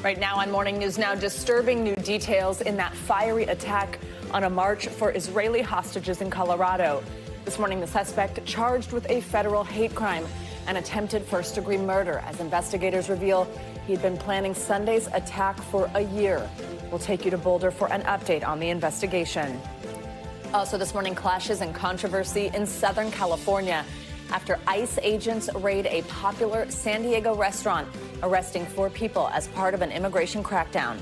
Right now on Morning News Now, disturbing new details in that fiery attack on a march for Israeli hostages in Colorado. This morning, the suspect charged with a federal hate crime and attempted first-degree murder. As investigators reveal, he'd been planning Sunday's attack for a year. We'll take you to Boulder for an update on the investigation. Also this morning, clashes and controversy in Southern California after ICE agents raid a popular San Diego restaurant, arresting 4 people as part of an immigration crackdown.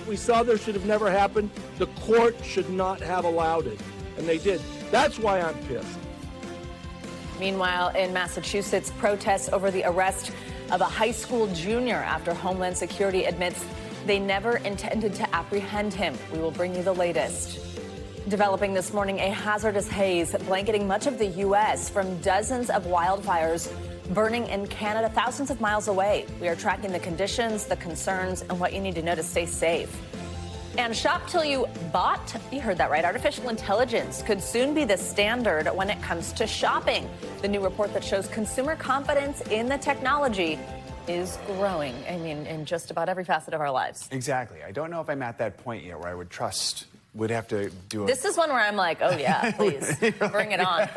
We saw this should have never happened. The court should not have allowed it, and they did. That's why I'm pissed. Meanwhile, in Massachusetts, protests over the arrest of a high school junior after Homeland Security admits they never intended to apprehend him. We will bring you the latest. Developing this morning, a hazardous haze blanketing much of the U.S. from dozens of wildfires burning in Canada thousands of miles away. We are tracking the conditions, the concerns, and what you need to know to stay safe. And shop till you bought. You heard that right. Artificial intelligence could soon be the standard when it comes to shopping. The new report that shows consumer confidence in the technology is growing. I mean, in just about every facet of our lives. Exactly. I don't know if I'm at that point yet where I would have to do it. This is one where I'm like, oh yeah, please, bring it on.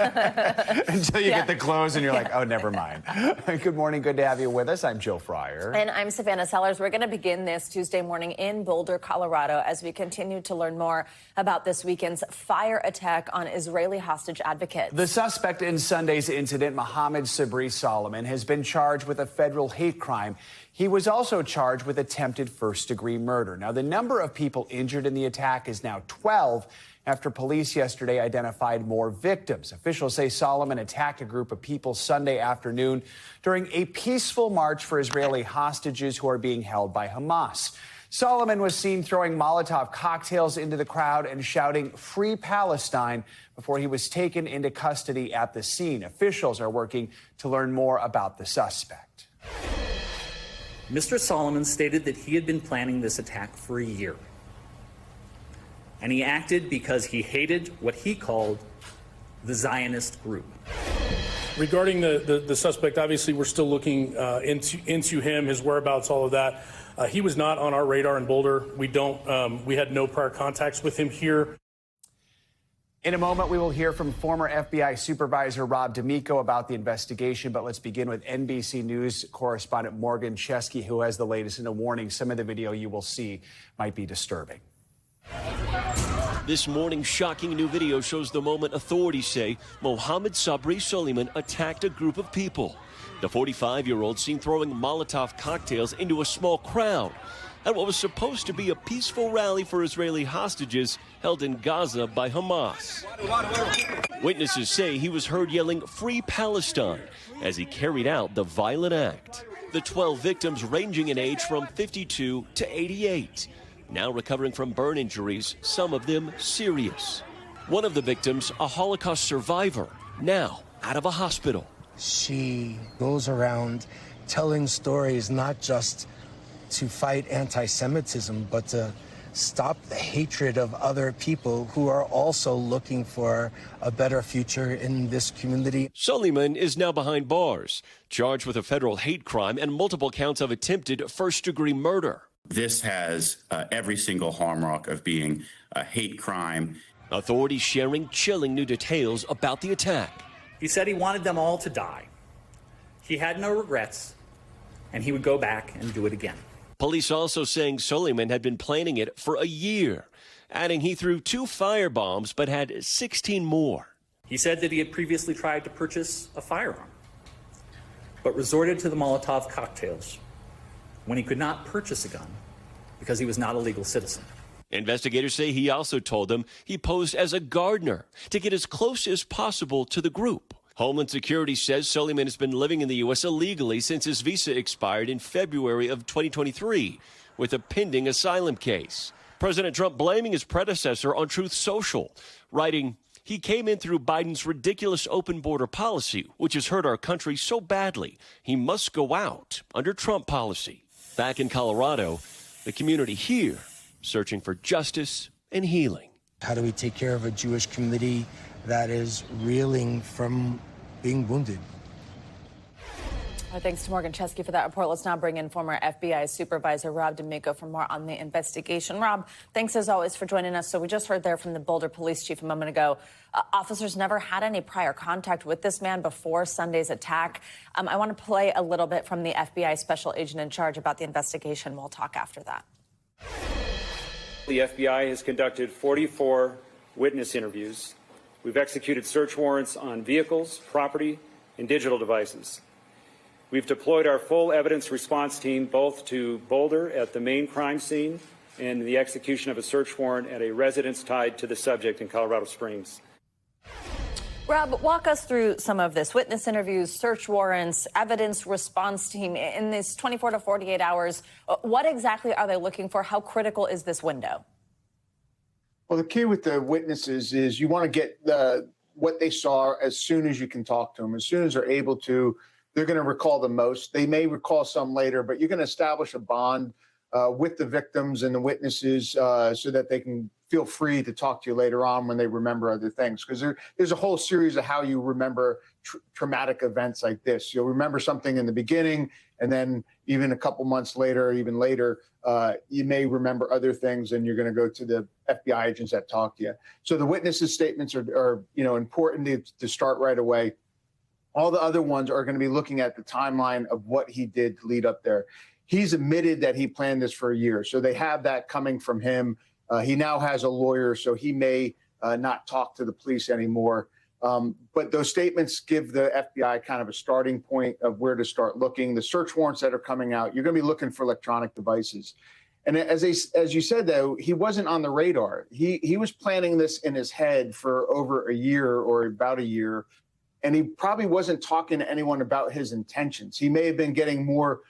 Until you get the clothes and you're like, oh, never mind. Good morning, good to have you with us. I'm Joe Fryer. And I'm Savannah Sellers. We're going to begin this Tuesday morning in Boulder, Colorado, as we continue to learn more about this weekend's fire attack on Israeli hostage advocates. The suspect in Sunday's incident, Mohammed Sabri Solomon, has been charged with a federal hate crime. He was also charged with attempted first-degree murder. Now, the number of people injured in the attack is now 12 after police yesterday identified more victims. Officials say Solomon attacked a group of people Sunday afternoon during a peaceful march for Israeli hostages who are being held by Hamas. Solomon was seen throwing Molotov cocktails into the crowd and shouting, "Free Palestine," before he was taken into custody at the scene. Officials are working to learn more about the suspect. Mr. Solomon stated that he had been planning this attack for a year. And he acted because he hated what he called the Zionist group. Regarding the suspect, obviously we're still looking into him, his whereabouts, all of that. He was not on our radar in Boulder. We had no prior contacts with him here. In a moment, we will hear from former FBI Supervisor Rob D'Amico about the investigation, but let's begin with NBC News correspondent Morgan Chesky, who has the latest in a warning. Some of the video you will see might be disturbing. This morning's shocking new video shows the moment authorities say Mohammed Sabri Solomon attacked a group of people. The 45-year-old seen throwing Molotov cocktails into a small crowd at what was supposed to be a peaceful rally for Israeli hostages held in Gaza by Hamas. Witnesses say he was heard yelling, "Free Palestine," as he carried out the violent act. The 12 victims ranging in age from 52 to 88, now recovering from burn injuries, some of them serious. One of the victims, a Holocaust survivor, now out of a hospital. She goes around telling stories not just to fight anti-Semitism, but to stop the hatred of other people who are also looking for a better future in this community. Solomon is now behind bars, charged with a federal hate crime and multiple counts of attempted first-degree murder. This has every single hallmark of being a hate crime. Authorities sharing chilling new details about the attack. He said he wanted them all to die. He had no regrets, and he would go back and do it again. Police also saying Solomon had been planning it for a year, adding he threw 2 firebombs but had 16 more. He said that he had previously tried to purchase a firearm, but resorted to the Molotov cocktails when he could not purchase a gun because he was not a legal citizen. Investigators say he also told them he posed as a gardener to get as close as possible to the group. Homeland Security says Solomon has been living in the U.S. illegally since his visa expired in February of 2023 with a pending asylum case. President Trump blaming his predecessor on Truth Social, writing, "He came in through Biden's ridiculous open border policy, which has hurt our country so badly. He must go out under Trump policy." Back in Colorado, the community here searching for justice and healing. How do we take care of a Jewish community that is reeling from being wounded? Thanks to Morgan Chesky for that report. Let's now bring in former FBI Supervisor Rob D'Amico for more on the investigation. Rob, thanks as always for joining us. So we just heard there from the Boulder Police Chief a moment ago. Officers never had any prior contact with this man before Sunday's attack. I want to play a little bit from the FBI Special Agent in charge about the investigation. We'll talk after that. The FBI has conducted 44 witness interviews. We've executed search warrants on vehicles, property, and digital devices. We've deployed our full evidence response team both to Boulder at the main crime scene and the execution of a search warrant at a residence tied to the subject in Colorado Springs. Rob, walk us through some of this. Witness interviews, search warrants, evidence response team. In this 24 to 48 hours, what exactly are they looking for? How critical is this window? Well, the key with the witnesses is you want to get what they saw as soon as you can talk to them. As soon as they're able to, they're going to recall the most. They may recall some later, but you're going to establish a bond with the victims and the witnesses so that they can feel free to talk to you later on when they remember other things. Because there's a whole series of how you remember traumatic events like this. You'll remember something in the beginning, and then even a couple months later, even later, you may remember other things, and you're going to go to the FBI agents that talk to you. So the witnesses' statements are important to start right away. All the other ones are going to be looking at the timeline of what he did to lead up there. He's admitted that he planned this for a year, so they have that coming from him. He now has a lawyer, so he may not talk to the police anymore. But those statements give the FBI kind of a starting point of where to start looking. The search warrants that are coming out, you're going to be looking for electronic devices. And as you said, though, he wasn't on the radar. He was planning this in his head for over a year or about a year. And he probably wasn't talking to anyone about his intentions. He may have been getting more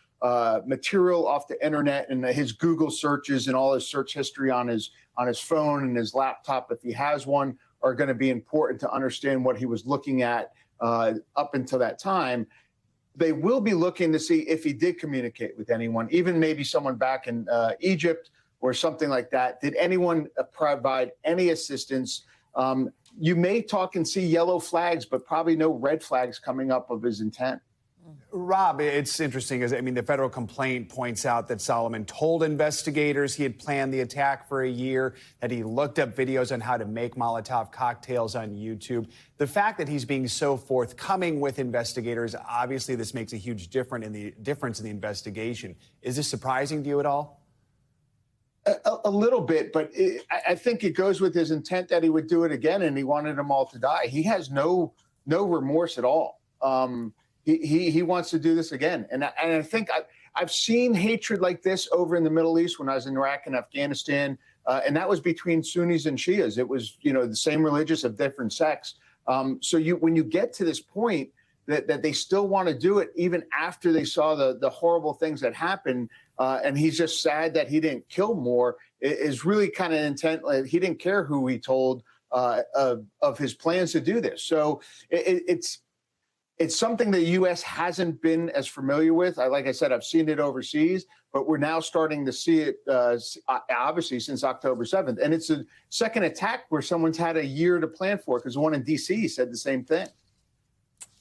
material off the internet, and his Google searches and all his search history on his phone and his laptop, if he has one, are going to be important to understand what he was looking at up until that time. They will be looking to see if he did communicate with anyone, even maybe someone back in Egypt or something like that. Did anyone provide any assistance? You may talk and see yellow flags, but probably no red flags coming up of his intent. Rob, it's interesting. The federal complaint points out that Solomon told investigators he had planned the attack for a year, that he looked up videos on how to make Molotov cocktails on YouTube. The fact that he's being so forthcoming with investigators, obviously this makes a huge difference in the investigation. Is this surprising to you at all? A little bit, but I think it goes with his intent that he would do it again, and he wanted them all to die. He has no remorse at all. He wants to do this again. And I think I've seen hatred like this over in the Middle East when I was in Iraq and Afghanistan, and that was between Sunnis and Shias. It was, the same religious of different sects. So when you get to this point that they still want to do it, even after they saw the horrible things that happened, and he's just sad that he didn't kill more, is really kind of intent. Like, he didn't care who he told of his plans to do this. So it's something the U.S. hasn't been as familiar with. Like I said, I've seen it overseas, but we're now starting to see it, obviously, since October 7th. And it's a second attack where someone's had a year to plan for it, because the one in D.C. said the same thing.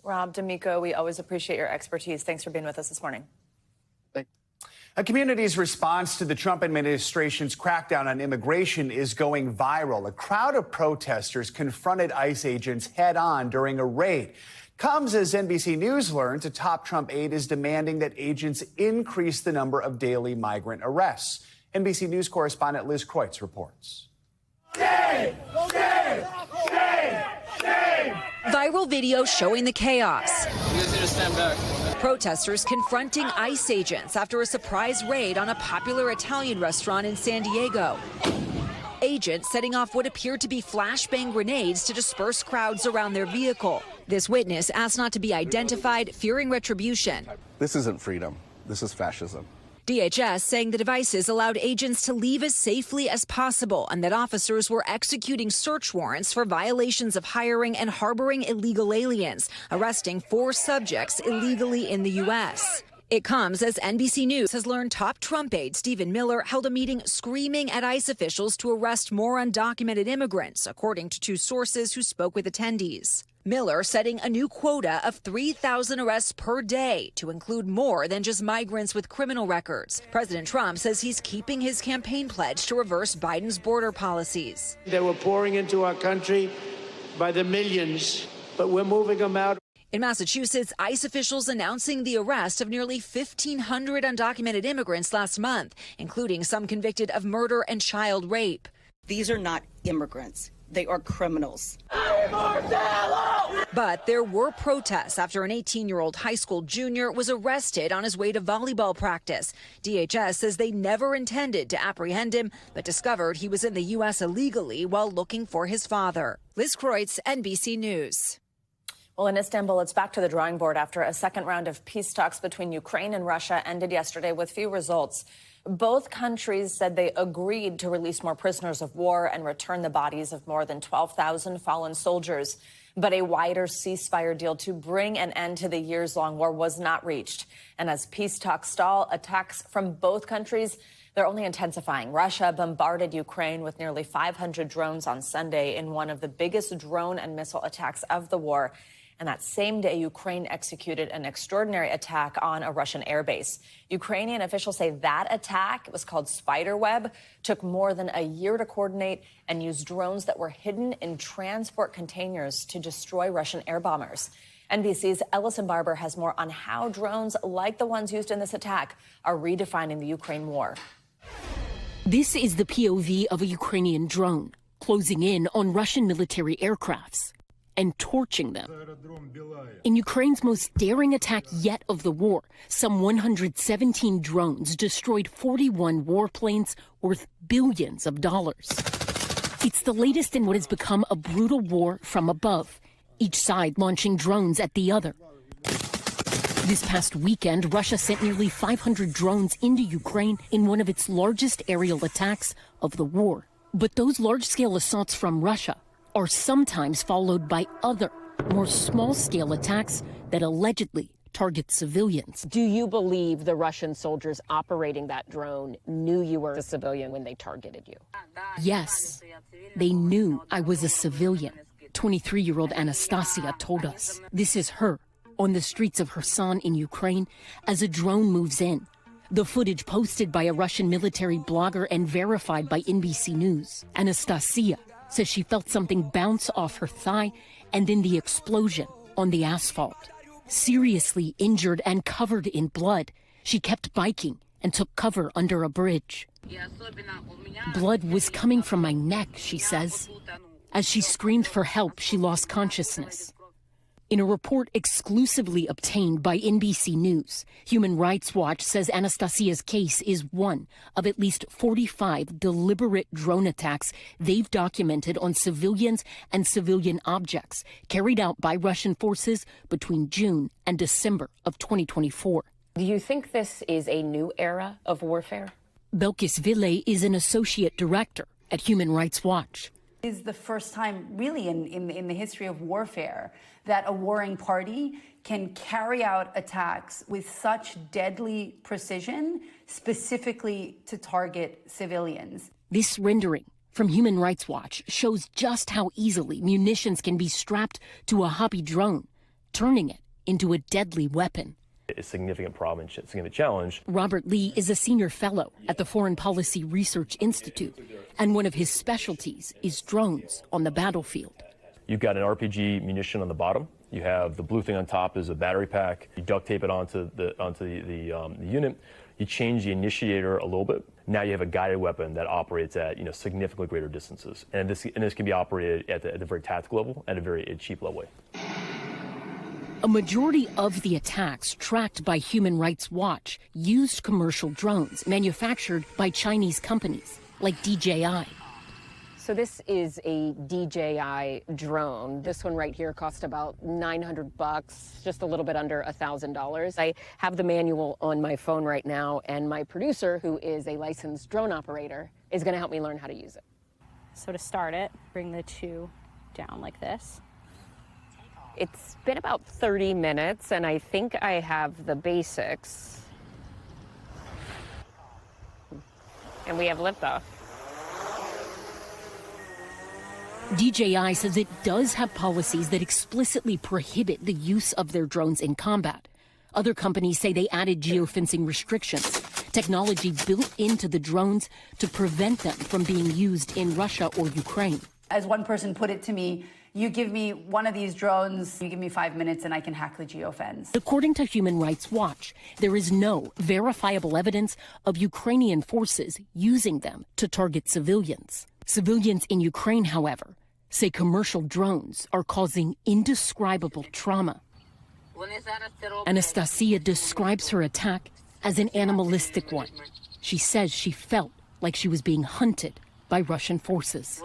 Rob D'Amico, we always appreciate your expertise. Thanks for being with us this morning. A community's response to the Trump administration's crackdown on immigration is going viral. A crowd of protesters confronted ICE agents head-on during a raid. Comes as NBC News learns a top Trump aide is demanding that agents increase the number of daily migrant arrests. NBC News correspondent Liz Kreutz reports. Shame! Shame! Shame! Shame! Viral video showing the chaos. You guys need to stand back. Protesters confronting ICE agents after a surprise raid on a popular Italian restaurant in San Diego. Agents setting off what appeared to be flashbang grenades to disperse crowds around their vehicle. This witness asked not to be identified, fearing retribution. This isn't freedom. This is fascism. DHS saying the devices allowed agents to leave as safely as possible and that officers were executing search warrants for violations of hiring and harboring illegal aliens, arresting 4 subjects illegally in the U.S. It comes as NBC News has learned top Trump aide Stephen Miller held a meeting screaming at ICE officials to arrest more undocumented immigrants, according to 2 sources who spoke with attendees. Miller setting a new quota of 3,000 arrests per day to include more than just migrants with criminal records. President Trump says he's keeping his campaign pledge to reverse Biden's border policies. They were pouring into our country by the millions, but we're moving them out. In Massachusetts, ICE officials announcing the arrest of nearly 1,500 undocumented immigrants last month, including some convicted of murder and child rape. These are not immigrants. They are criminals. But there were protests after an 18-year-old high school junior was arrested on his way to volleyball practice. DHS says they never intended to apprehend him, but discovered he was in the U.S. illegally while looking for his father. Liz Kreutz, NBC News. Well, in Istanbul, it's back to the drawing board after a second round of peace talks between Ukraine and Russia ended yesterday with few results. Both countries said they agreed to release more prisoners of war and return the bodies of more than 12,000 fallen soldiers. But a wider ceasefire deal to bring an end to the years-long war was not reached. And as peace talks stall, attacks from both countries, they're only intensifying. Russia bombarded Ukraine with nearly 500 drones on Sunday in one of the biggest drone and missile attacks of the war. And that same day, Ukraine executed an extraordinary attack on a Russian airbase. Ukrainian officials say that attack, it was called Spiderweb, took more than a year to coordinate and used drones that were hidden in transport containers to destroy Russian air bombers. NBC's Ellison Barber has more on how drones like the ones used in this attack are redefining the Ukraine war. This is the POV of a Ukrainian drone closing in on Russian military aircrafts and torching them. In Ukraine's most daring attack yet of the war, some 117 drones destroyed 41 warplanes worth billions of dollars. It's the latest in what has become a brutal war from above, each side launching drones at the other. This past weekend, Russia sent nearly 500 drones into Ukraine in one of its largest aerial attacks of the war. But those large-scale assaults from Russia are sometimes followed by other, more small-scale attacks that allegedly target civilians. Do you believe the Russian soldiers operating that drone knew you were a civilian when they targeted you? Yes, they knew I was a civilian. 23-year-old Anastasia told us. This is her on the streets of Kherson in Ukraine as a drone moves in. The footage posted by a Russian military blogger and verified by NBC News. Anastasia says she felt something bounce off her thigh and then the explosion on the asphalt. Seriously injured and covered in blood, she kept biking and took cover under a bridge. Blood was coming from my neck, she says. As she screamed for help, she lost consciousness. In a report exclusively obtained by NBC News, Human Rights Watch says Anastasia's case is one of at least 45 deliberate drone attacks they've documented on civilians and civilian objects carried out by Russian forces between June and December of 2024. Do you think this is a new era of warfare? Belkis Ville is an associate director at Human Rights Watch. Is the first time really in the history of warfare that a warring party can carry out attacks with such deadly precision, specifically to target civilians. This rendering from Human Rights Watch shows just how easily munitions can be strapped to a hobby drone, turning it into a deadly weapon. A significant problem and significant challenge. Robert Lee is a senior fellow at the Foreign Policy Research Institute, and one of his specialties is drones on the battlefield. You've got an RPG munition on the bottom. You have the blue thing on top is a battery pack. You duct tape it onto the unit. You change the initiator a little bit. Now you have a guided weapon that operates at significantly greater distances, and this can be operated at the very tactical level, at a very cheap level. A majority of the attacks tracked by Human Rights Watch used commercial drones manufactured by Chinese companies like DJI. So this is a DJI drone. This one right here cost about $900, just a little bit under $1,000. I have the manual on my phone right now, and my producer, who is a licensed drone operator, is going to help me learn how to use it. So to start it, bring the two down like this. It's been about 30 minutes, and I think I have the basics. And we have liftoff. DJI says it does have policies that explicitly prohibit the use of their drones in combat. Other companies say they added geofencing restrictions, technology built into the drones to prevent them from being used in Russia or Ukraine. As one person put it to me, you give me one of these drones, you give me 5 minutes and I can hack the geofence. According to Human Rights Watch, there is no verifiable evidence of Ukrainian forces using them to target civilians. Civilians in Ukraine, however, say commercial drones are causing indescribable trauma. Anastasia describes her attack as an animalistic one. She says she felt like she was being hunted by Russian forces.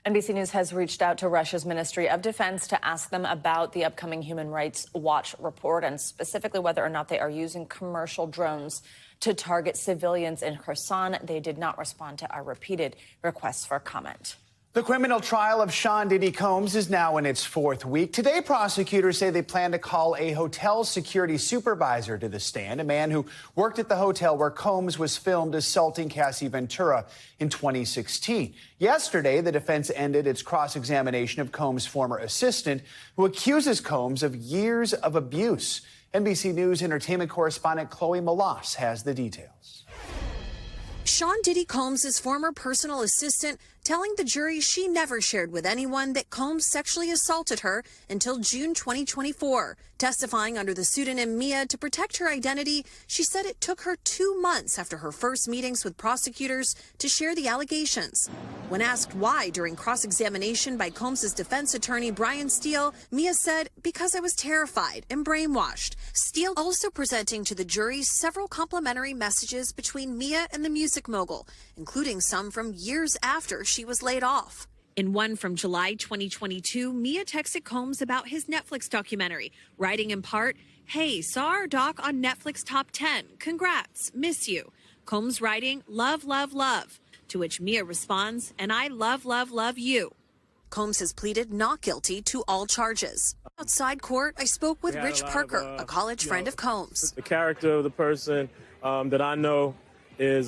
NBC News has reached out to Russia's Ministry of Defense to ask them about the upcoming Human Rights Watch report and specifically whether or not they are using commercial drones to target civilians in Kherson. They did not respond to our repeated requests for comment. The criminal trial of Sean Diddy Combs is now in its 4th week. Today, prosecutors say they plan to call a hotel security supervisor to the stand, a man who worked at the hotel where Combs was filmed assaulting Cassie Ventura in 2016. Yesterday, the defense ended its cross-examination of Combs' former assistant, who accuses Combs of years of abuse. NBC News entertainment correspondent Chloe Malas has the details. Sean Diddy Combs' former personal assistant telling the jury she never shared with anyone that Combs sexually assaulted her until June 2024. Testifying under the pseudonym Mia to protect her identity, she said it took her 2 months after her first meetings with prosecutors to share the allegations. When asked why during cross-examination by Combs' defense attorney Brian Steele, Mia said, "Because I was terrified and brainwashed." Steele also presenting to the jury several complimentary messages between Mia and the music mogul, including some from years after she was laid off. In one from July 2022, Mia texted Combs about his Netflix documentary, writing in part, "Hey, saw our doc on Netflix Top 10. Congrats, miss you." Combs writing, "Love, love, love." To which Mia responds, "And I love, love, love you." Combs has pleaded not guilty to all charges. Outside court, I spoke with Rich Parker, a college friend of Combs. The character of the person that I know is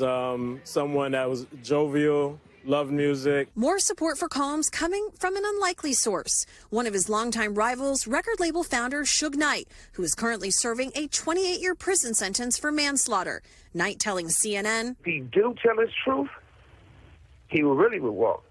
someone that was jovial, loved music. More support for Combs coming from an unlikely source. One of his longtime rivals, record label founder Suge Knight, who is currently serving a 28-year prison sentence for manslaughter. Knight telling CNN, "If he do tell his truth, he really will walk."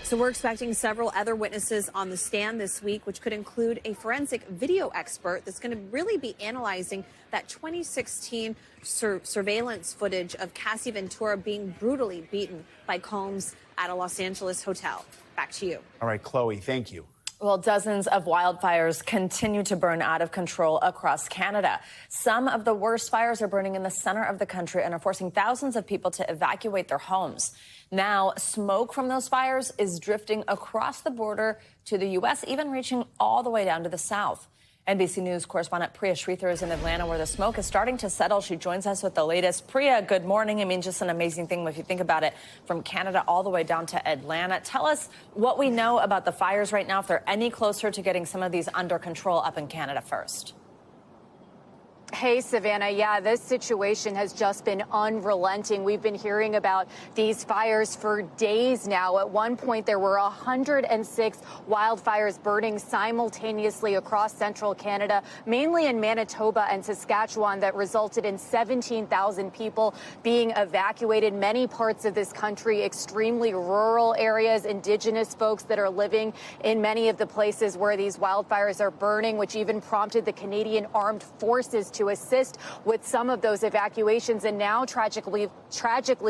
So we're expecting several other witnesses on the stand this week, which could include a forensic video expert that's going to really be analyzing that 2016 surveillance footage of Cassie Ventura being brutally beaten by Combs at a Los Angeles hotel. Back to you. All right, Chloe, thank you. Well, dozens of wildfires continue to burn out of control across Canada. Some of the worst fires are burning in the center of the country and are forcing thousands of people to evacuate their homes. Now, smoke from those fires is drifting across the border to the U.S., even reaching all the way down to the south. NBC News correspondent Priya Shrithar is in Atlanta, where the smoke is starting to settle. She joins us with the latest. Priya, good morning. I mean, just an amazing thing if you think about it, from Canada all the way down to Atlanta. Tell us what we know about the fires right now, if they're any closer to getting some of these under control up in Canada first. Hey, Savannah. Yeah, this situation has just been unrelenting. We've been hearing about these fires for days now. At one point, there were 106 wildfires burning simultaneously across central Canada, mainly in Manitoba and Saskatchewan, that resulted in 17,000 people being evacuated. Many parts of this country, extremely rural areas, Indigenous folks that are living in many of the places where these wildfires are burning, which even prompted the Canadian Armed Forces to assist with some of those evacuations. And now, tragically,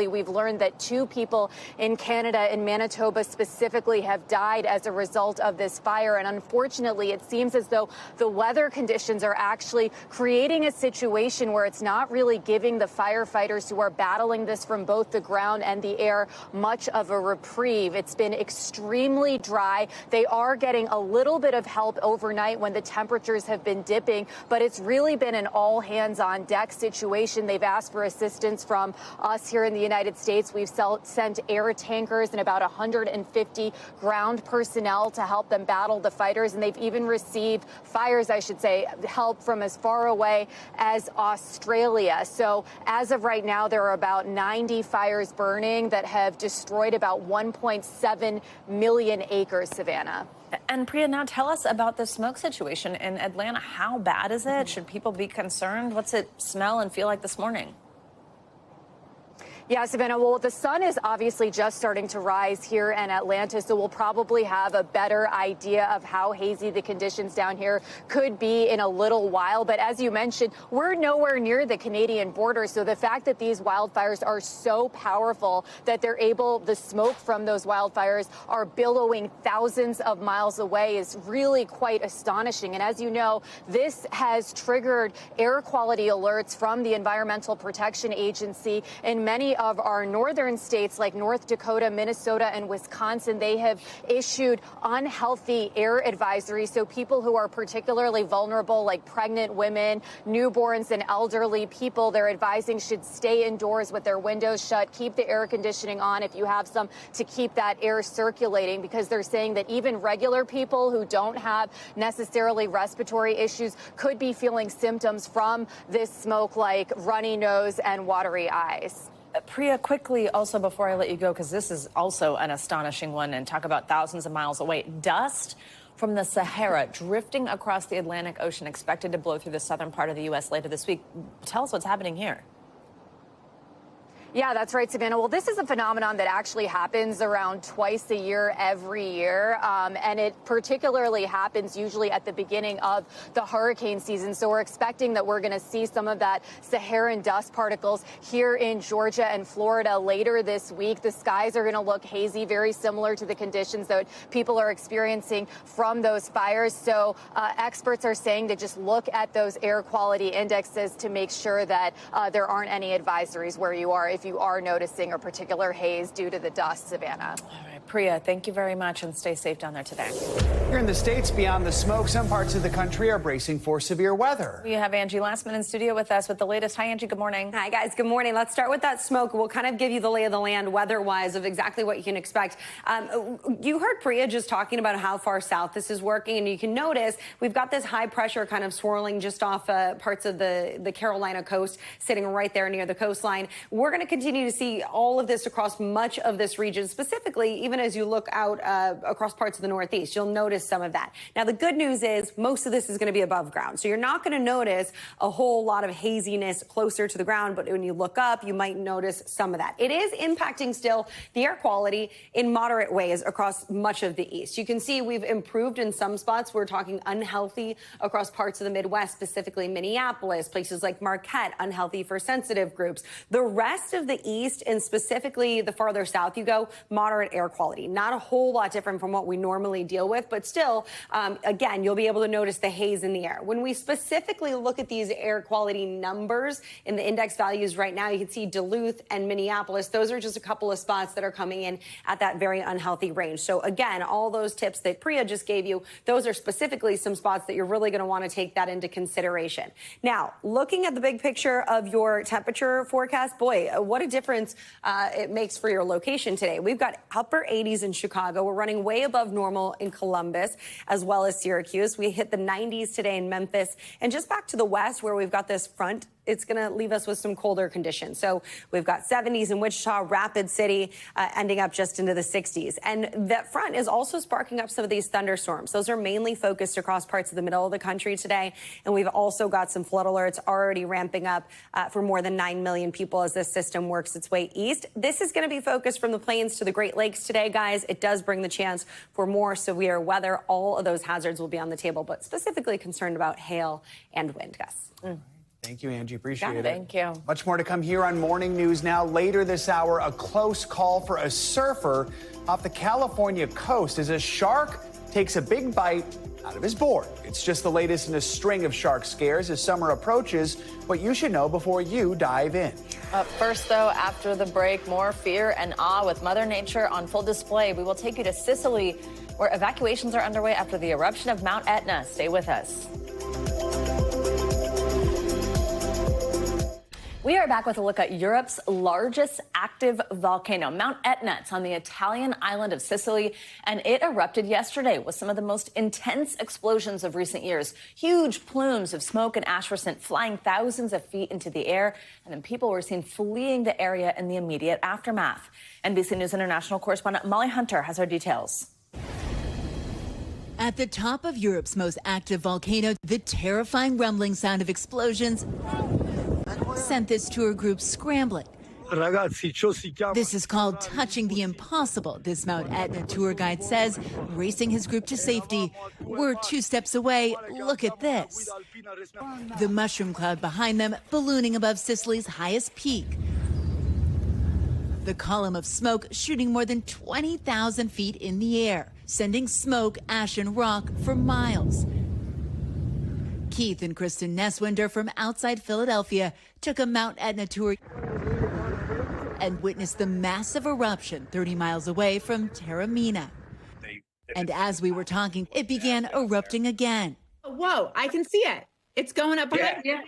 we've learned that 2 people in Canada, in Manitoba specifically, have died as a result of this fire. And unfortunately, it seems as though the weather conditions are actually creating a situation where it's not really giving the firefighters who are battling this from both the ground and the air much of a reprieve. It's been extremely dry. They are getting a little bit of help overnight when the temperatures have been dipping, but it's really been an all hands on deck situation. They've asked for assistance from us here in the United States. We've sent air tankers and about 150 ground personnel to help them battle the fighters. And they've even received help from as far away as Australia. So as of right now, there are about 90 fires burning that have destroyed about 1.7 million acres, Savannah. And Priya, now tell us about the smoke situation in Atlanta. How bad is it? Should people be concerned? What's it smell and feel like this morning? Yeah, Savannah, well, the sun is obviously just starting to rise here in Atlanta, so we'll probably have a better idea of how hazy the conditions down here could be in a little while. But as you mentioned, we're nowhere near the Canadian border, so the fact that these wildfires are so powerful that the smoke from those wildfires are billowing thousands of miles away is really quite astonishing. And as you know, this has triggered air quality alerts from the Environmental Protection Agency in many of our northern states like North Dakota, Minnesota, and Wisconsin. They have issued unhealthy air advisories. So people who are particularly vulnerable, like pregnant women, newborns, and elderly people, they're advising should stay indoors with their windows shut, keep the air conditioning on if you have some, to keep that air circulating, because they're saying that even regular people who don't have necessarily respiratory issues could be feeling symptoms from this smoke, like runny nose and watery eyes. Priya, quickly, also before I let you go, because this is also an astonishing one, and talk about thousands of miles away. Dust from the Sahara drifting across the Atlantic Ocean, expected to blow through the southern part of the U.S. later this week. Tell us what's happening here. Yeah, that's right, Savannah. Well, this is a phenomenon that actually happens around twice a year, every year. And it particularly happens usually at the beginning of the hurricane season. So we're expecting that we're going to see some of that Saharan dust particles here in Georgia and Florida later this week. The skies are going to look hazy, very similar to the conditions that people are experiencing from those fires. So experts are saying to just look at those air quality indexes to make sure that there aren't any advisories where you are if you are noticing a particular haze due to the dust, Savannah. All right, Priya, thank you very much, and stay safe down there today. Here in the States, beyond the smoke, some parts of the country are bracing for severe weather. We have Angie Lastman in studio with us with the latest. Hi, Angie. Good morning. Hi, guys. Good morning. Let's start with that smoke. We'll kind of give you the lay of the land weather-wise of exactly what you can expect. You heard Priya just talking about how far south this is working, and you can notice we've got this high pressure kind of swirling just off parts of the Carolina coast, sitting right there near the coastline. We're going to continue to see all of this across much of this region, specifically even as you look out across parts of the Northeast. You'll notice some of that. Now, the good news is most of this is going to be above ground, so you're not going to notice a whole lot of haziness closer to the ground, but when you look up, you might notice some of that. It is impacting still the air quality in moderate ways across much of the East. You can see we've improved in some spots. We're talking unhealthy across parts of the Midwest, specifically Minneapolis, places like Marquette, unhealthy for sensitive groups. The rest of the East, and specifically the farther south you go, moderate air quality. Not a whole lot different from what we normally deal with, but still, again, you'll be able to notice the haze in the air. When we specifically look at these air quality numbers in the index values right now, you can see Duluth and Minneapolis. Those are just a couple of spots that are coming in at that very unhealthy range. So again, all those tips that Priya just gave you, those are specifically some spots that you're really going to want to take that into consideration. Now, looking at the big picture of your temperature forecast, boy, what a difference it makes for your location today. We've got upper 80s in Chicago. We're running way above normal in Columbus, as well as Syracuse. We hit the 90s today in Memphis. And just back to the west, where we've got this front, it's going to leave us with some colder conditions. So we've got 70s in Wichita, Rapid City, ending up just into the 60s. And that front is also sparking up some of these thunderstorms. Those are mainly focused across parts of the middle of the country today. And we've also got some flood alerts already ramping up for more than 9 million people as this system works its way east. This is going to be focused from the plains to the Great Lakes today, guys. It does bring the chance for more severe weather. All of those hazards will be on the table, but specifically concerned about hail and wind gusts. Thank you, Angie. Appreciate it. Thank you. Much more to come here on Morning News Now. Later this hour, a close call for a surfer off the California coast as a shark takes a big bite out of his board. It's just the latest in a string of shark scares as summer approaches. What you should know before you dive in. Up first, though, after the break, more fear and awe with Mother Nature on full display. We will take you to Sicily, where evacuations are underway after the eruption of Mount Etna. Stay with us. We are back with a look at Europe's largest active volcano, Mount Etna. It's on the Italian island of Sicily, and it erupted yesterday with some of the most intense explosions of recent years. Huge plumes of smoke and ash were sent flying thousands of feet into the air, and then people were seen fleeing the area in the immediate aftermath. NBC News International correspondent Molly Hunter has our details. At the top of Europe's most active volcano, the terrifying rumbling sound of explosions sent this tour group scrambling. This is called touching the impossible, this Mount Etna tour guide says, racing his group to safety. We're 2 steps away. Look at this. The mushroom cloud behind them ballooning above Sicily's highest peak. The column of smoke shooting more than 20,000 feet in the air, sending smoke, ash, and rock for miles. Keith and Kristen Neswinder from outside Philadelphia took a Mount Etna tour and witnessed the massive eruption 30 miles away from Taormina. And as we were talking, it began erupting again. Whoa, I can see it. It's going up. Yeah.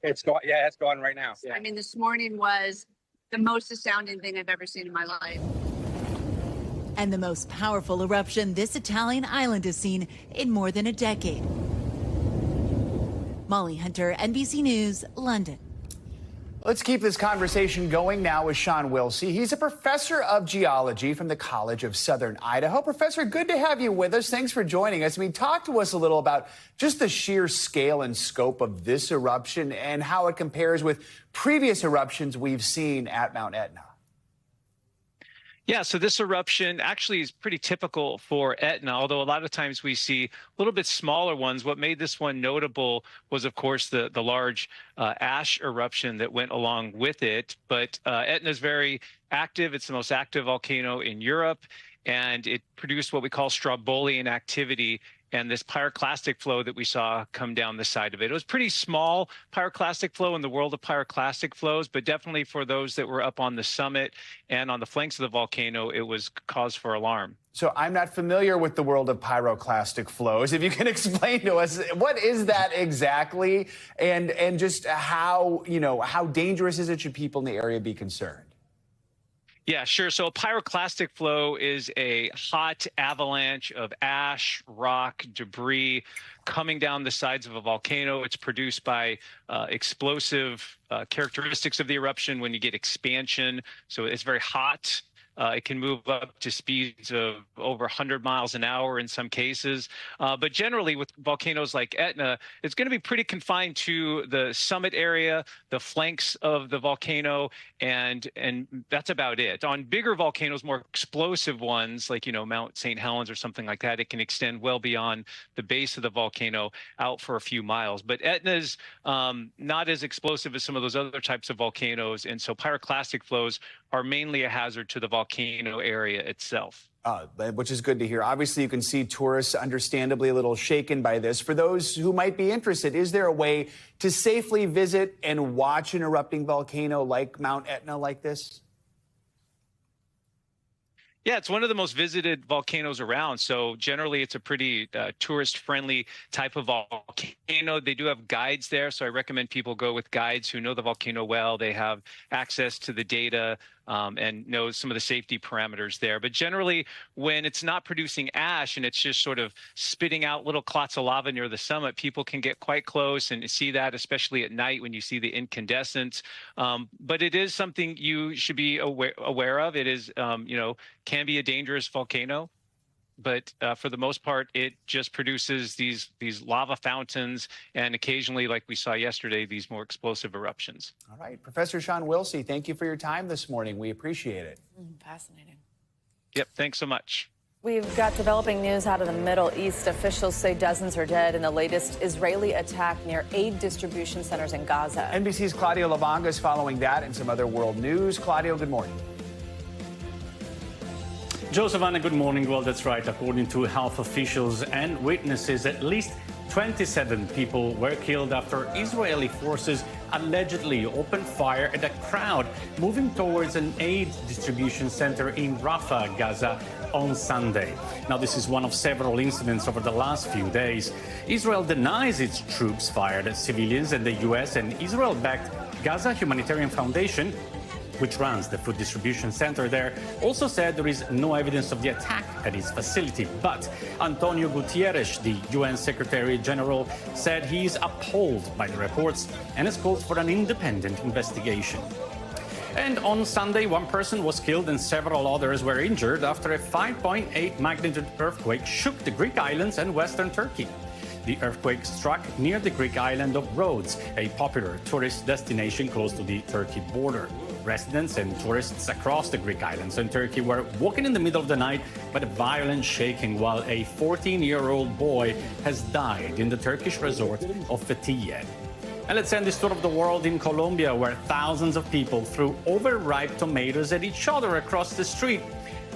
It's going right now. Yeah. I mean, this morning was the most astounding thing I've ever seen in my life. And the most powerful eruption this Italian island has seen in more than a decade. Molly Hunter, NBC News, London. Let's keep this conversation going now with Sean Wilsey. He's a professor of geology from the College of Southern Idaho. Professor, good to have you with us. Thanks for joining us. Talk to us a little about just the sheer scale and scope of this eruption and how it compares with previous eruptions we've seen at Mount Etna. Yeah, so this eruption actually is pretty typical for Etna, although a lot of times we see a little bit smaller ones. What made this one notable was, of course, the large ash eruption that went along with it. But Etna is very active. It's the most active volcano in Europe, and it produced what we call Strombolian activity and this pyroclastic flow that we saw come down the side of it. It was pretty small pyroclastic flow in the world of pyroclastic flows, but definitely for those that were up on the summit and on the flanks of the volcano, it was cause for alarm. So I'm not familiar with the world of pyroclastic flows. If you can explain to us, what is that exactly? And just how dangerous is it? Should people in the area be concerned? Yeah, sure. So a pyroclastic flow is a hot avalanche of ash, rock, debris coming down the sides of a volcano. It's produced by explosive characteristics of the eruption when you get expansion. So it's very hot. It can move up to speeds of over 100 miles an hour in some cases. But generally, with volcanoes like Etna, it's going to be pretty confined to the summit area, the flanks of the volcano, and that's about it. On bigger volcanoes, more explosive ones like, Mount St. Helens or something like that, it can extend well beyond the base of the volcano out for a few miles. But Etna's not as explosive as some of those other types of volcanoes, and so pyroclastic flows are mainly a hazard to the volcano area itself. Which is good to hear. Obviously, you can see tourists understandably a little shaken by this. For those who might be interested, is there a way to safely visit and watch an erupting volcano like Mount Etna like this? Yeah, it's one of the most visited volcanoes around. So generally, it's a pretty tourist-friendly type of volcano. They do have guides there, so I recommend people go with guides who know the volcano well. They have access to the data and know some of the safety parameters there. But generally, when it's not producing ash and it's just sort of spitting out little clots of lava near the summit, people can get quite close and see that, especially at night when you see the incandescence. But it is something you should be aware of. It is, can be a dangerous volcano. But for the most part, it just produces these lava fountains and occasionally, like we saw yesterday, these more explosive eruptions. All right. Professor Sean Wilsey, thank you for your time this morning. We appreciate it. Fascinating. Yep. Thanks so much. We've got developing news out of the Middle East. Officials say dozens are dead in the latest Israeli attack near aid distribution centers in Gaza. NBC's Claudio Lavanga is following that and some other world news. Claudio, good morning. Joe, Savannah, good morning. Well, that's right. According to health officials and witnesses, at least 27 people were killed after Israeli forces allegedly opened fire at a crowd moving towards an aid distribution center in Rafah, Gaza, on Sunday. Now, this is one of several incidents over the last few days. Israel denies its troops fired at civilians, and the U.S. and Israel-backed Gaza Humanitarian Foundation, which runs the food distribution center there, also said there is no evidence of the attack at its facility. But Antonio Guterres, the UN Secretary General, said he is appalled by the reports and has called for an independent investigation. And on Sunday, one person was killed and several others were injured after a 5.8 magnitude earthquake shook the Greek islands and western Turkey. The earthquake struck near the Greek island of Rhodes, a popular tourist destination close to the Turkey border. Residents and tourists across the Greek islands and Turkey were woken in the middle of the night by a violent shaking, while a 14-year-old boy has died in the Turkish resort of Fethiye. And let's end this tour of the world in Colombia, where thousands of people threw overripe tomatoes at each other across the street.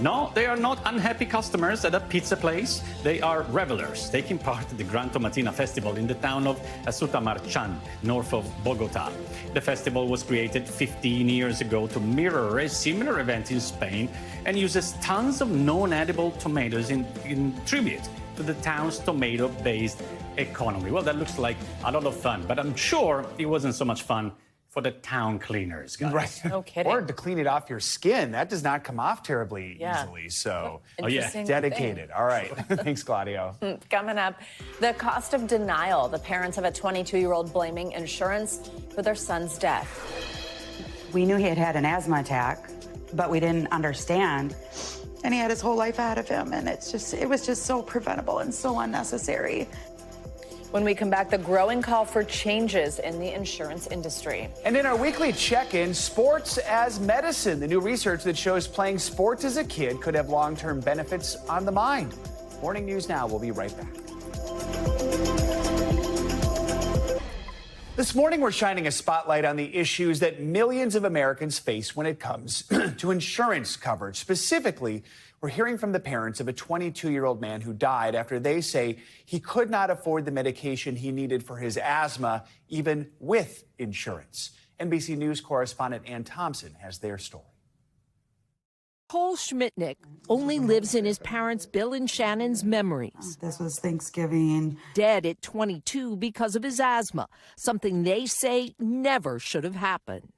No, they are not unhappy customers at a pizza place. They are revelers taking part in the Gran Tomatina Festival in the town of Sutamarchan, north of Bogota. The festival was created 15 years ago to mirror a similar event in Spain and uses tons of non-edible tomatoes in tribute to the town's tomato-based economy. Well, that looks like a lot of fun, but I'm sure it wasn't so much fun for the town cleaners, guys. Right. No kidding. Or to clean it off your skin. That does not come off terribly easily. So, dedicated. All right. Thanks, Claudio. Coming up, the cost of denial. The parents of a 22-year-old blaming insurance for their son's death. We knew he had had an asthma attack, but we didn't understand. And he had his whole life ahead of him, and it was just so preventable and so unnecessary. When we come back, the growing call for changes in the insurance industry. And in our weekly check-in, sports as medicine. The new research that shows playing sports as a kid could have long-term benefits on the mind. Morning News Now. We'll be right back. This morning, we're shining a spotlight on the issues that millions of Americans face when it comes to insurance coverage. Specifically, we're hearing from the parents of a 22-year-old man who died after they say he could not afford the medication he needed for his asthma, even with insurance. NBC News correspondent Ann Thompson has their story. Cole Schmitnick only lives in his parents' Bill and Shannon's memories. This was Thanksgiving. Dead at 22 because of his asthma, something they say never should have happened.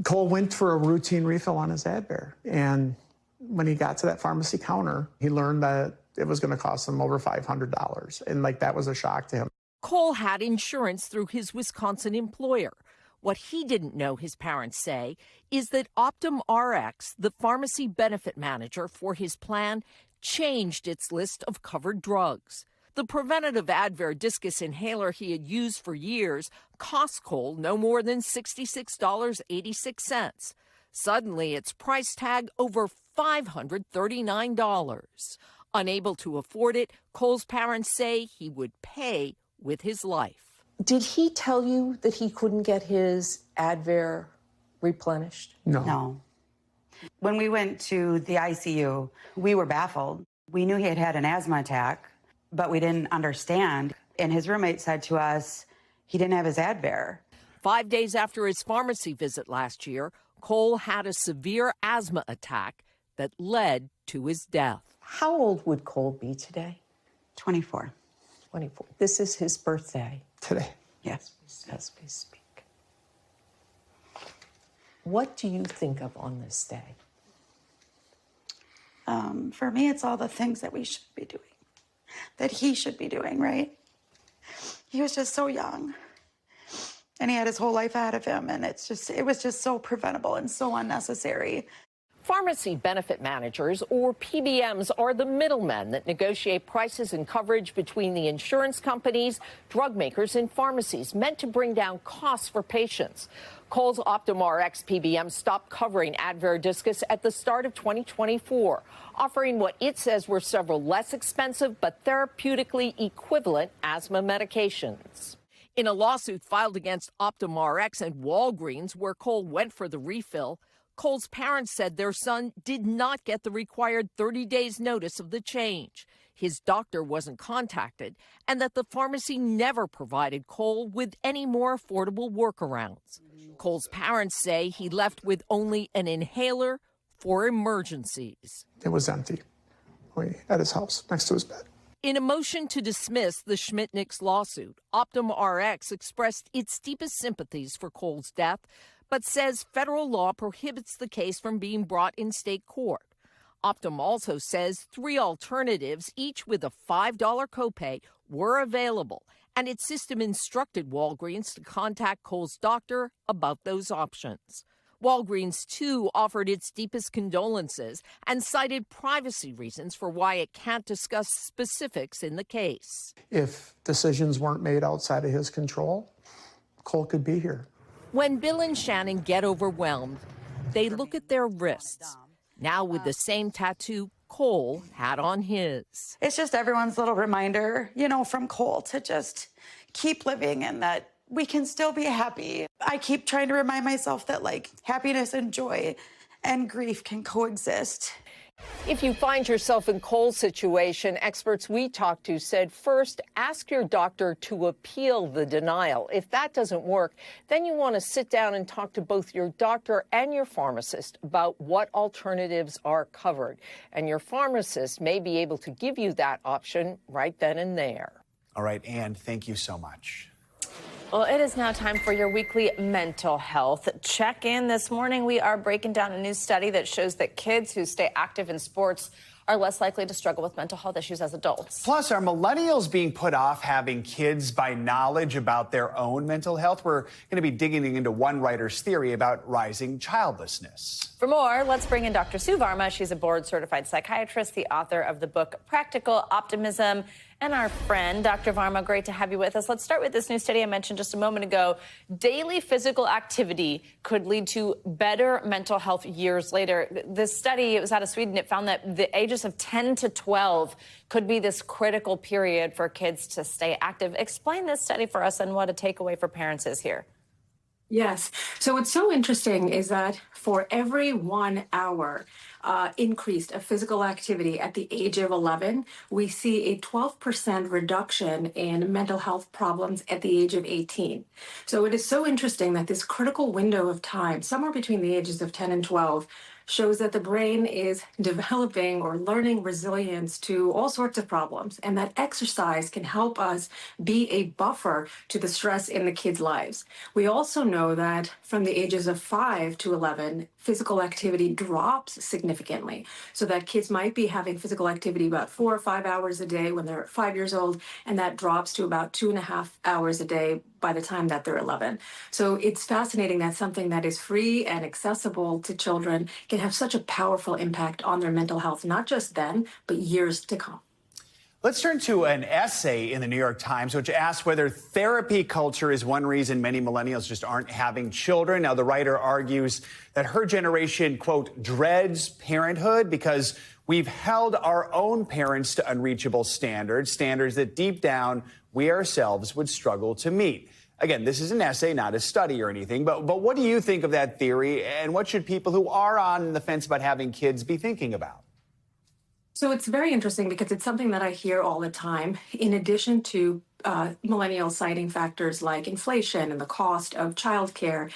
Cole went for a routine refill on his Advair, and when he got to that pharmacy counter, he learned that it was going to cost him over $500, and that was a shock to him. Cole had insurance through his Wisconsin employer. What he didn't know, his parents say, is that Optum Rx, the pharmacy benefit manager for his plan, changed its list of covered drugs. The preventative Advair discus inhaler he had used for years cost Cole no more than $66.86. Suddenly, its price tag over $539. Unable to afford it, Cole's parents say he would pay with his life. Did he tell you that he couldn't get his Advair replenished? No. When we went to the ICU, we were baffled. We knew he had had an asthma attack, but we didn't understand. And his roommate said to us he didn't have his Advair. 5 days after his pharmacy visit last year, Cole had a severe asthma attack that led to his death. How old would Cole be today? 24. 24. This is his birthday. Today. Yes. As we speak. What do you think of on this day? For me, it's all the things that we should be doing, that he should be doing, right? He was just so young, and he had his whole life ahead of him, and it was just so preventable and so unnecessary. Pharmacy benefit managers, or PBMs, are the middlemen that negotiate prices and coverage between the insurance companies, drug makers, and pharmacies, meant to bring down costs for patients. Cole's Optum Rx PBM stopped covering Advair discus at the start of 2024, offering what it says were several less expensive but therapeutically equivalent asthma medications. In a lawsuit filed against Optum Rx and Walgreens, where Cole went for the refill, Cole's parents said their son did not get the required 30 days notice of the change. his doctor wasn't contacted, and that the pharmacy never provided Cole with any more affordable workarounds. Cole's parents say he left with only an inhaler for emergencies. It was empty at his house next to his bed. In a motion to dismiss the Schmitniks lawsuit, Optum Rx expressed its deepest sympathies for Cole's death, but says federal law prohibits the case from being brought in state court. Optum also says 3 alternatives, each with a $5 copay, were available, and its system instructed Walgreens to contact Cole's doctor about those options. Walgreens, too, offered its deepest condolences and cited privacy reasons for why it can't discuss specifics in the case. If decisions weren't made outside of his control, Cole could be here. When Bill and Shannon get overwhelmed, they look at their wrists, now with the same tattoo Cole had on his. It's just everyone's little reminder, you know, from Cole to just keep living and that we can still be happy. I keep trying to remind myself that, like, happiness and joy and grief can coexist. If you find yourself in Cole's situation, experts we talked to said first, ask your doctor to appeal the denial. If that doesn't work, then you want to sit down and talk to both your doctor and your pharmacist about what alternatives are covered. And your pharmacist may be able to give you that option right then and there. All right, Ann, thank you so much. Well, it is now time for your weekly mental health check-in. This morning, we are breaking down a new study that shows that kids who stay active in sports are less likely to struggle with mental health issues as adults. Plus, are millennials being put off having kids by knowledge about their own mental health? We're going to be digging into one writer's theory about rising childlessness. For more, let's bring in Dr. Sue Varma. She's a board-certified psychiatrist, the author of the book Practical Optimism, and our friend, Dr. Varma. Great to have you with us. Let's start with this new study I mentioned just a moment ago. Daily physical activity could lead to better mental health years later. This study, it was out of Sweden. It found that the ages of 10 to 12 could be this critical period for kids to stay active. Explain this study for us and what a takeaway for parents is here. Yes. So what's so interesting is that for every 1 hour increased of physical activity at the age of 11, we see a 12% reduction in mental health problems at the age of 18. So it is so interesting that this critical window of time, somewhere between the ages of 10 and 12, shows that the brain is developing or learning resilience to all sorts of problems, and that exercise can help us be a buffer to the stress in the kids' lives. We also know that from the ages of 5 to 11, physical activity drops significantly, so that kids might be having physical activity about 4 or 5 hours a day when they're 5 years old, and that drops to about 2.5 hours a day by the time that they're 11. So it's fascinating that something that is free and accessible to children can have such a powerful impact on their mental health, not just then, but years to come. Let's turn to an essay in the New York Times which asks whether therapy culture is one reason many millennials just aren't having children. Now, the writer argues that her generation, quote, dreads parenthood because we've held our own parents to unreachable standards, standards that deep down we ourselves would struggle to meet. Again, this is an essay, not a study or anything, but what do you think of that theory, and what should people who are on the fence about having kids be thinking about? So it's very interesting because it's something that I hear all the time. In addition to millennials citing factors like inflation and the cost of childcare,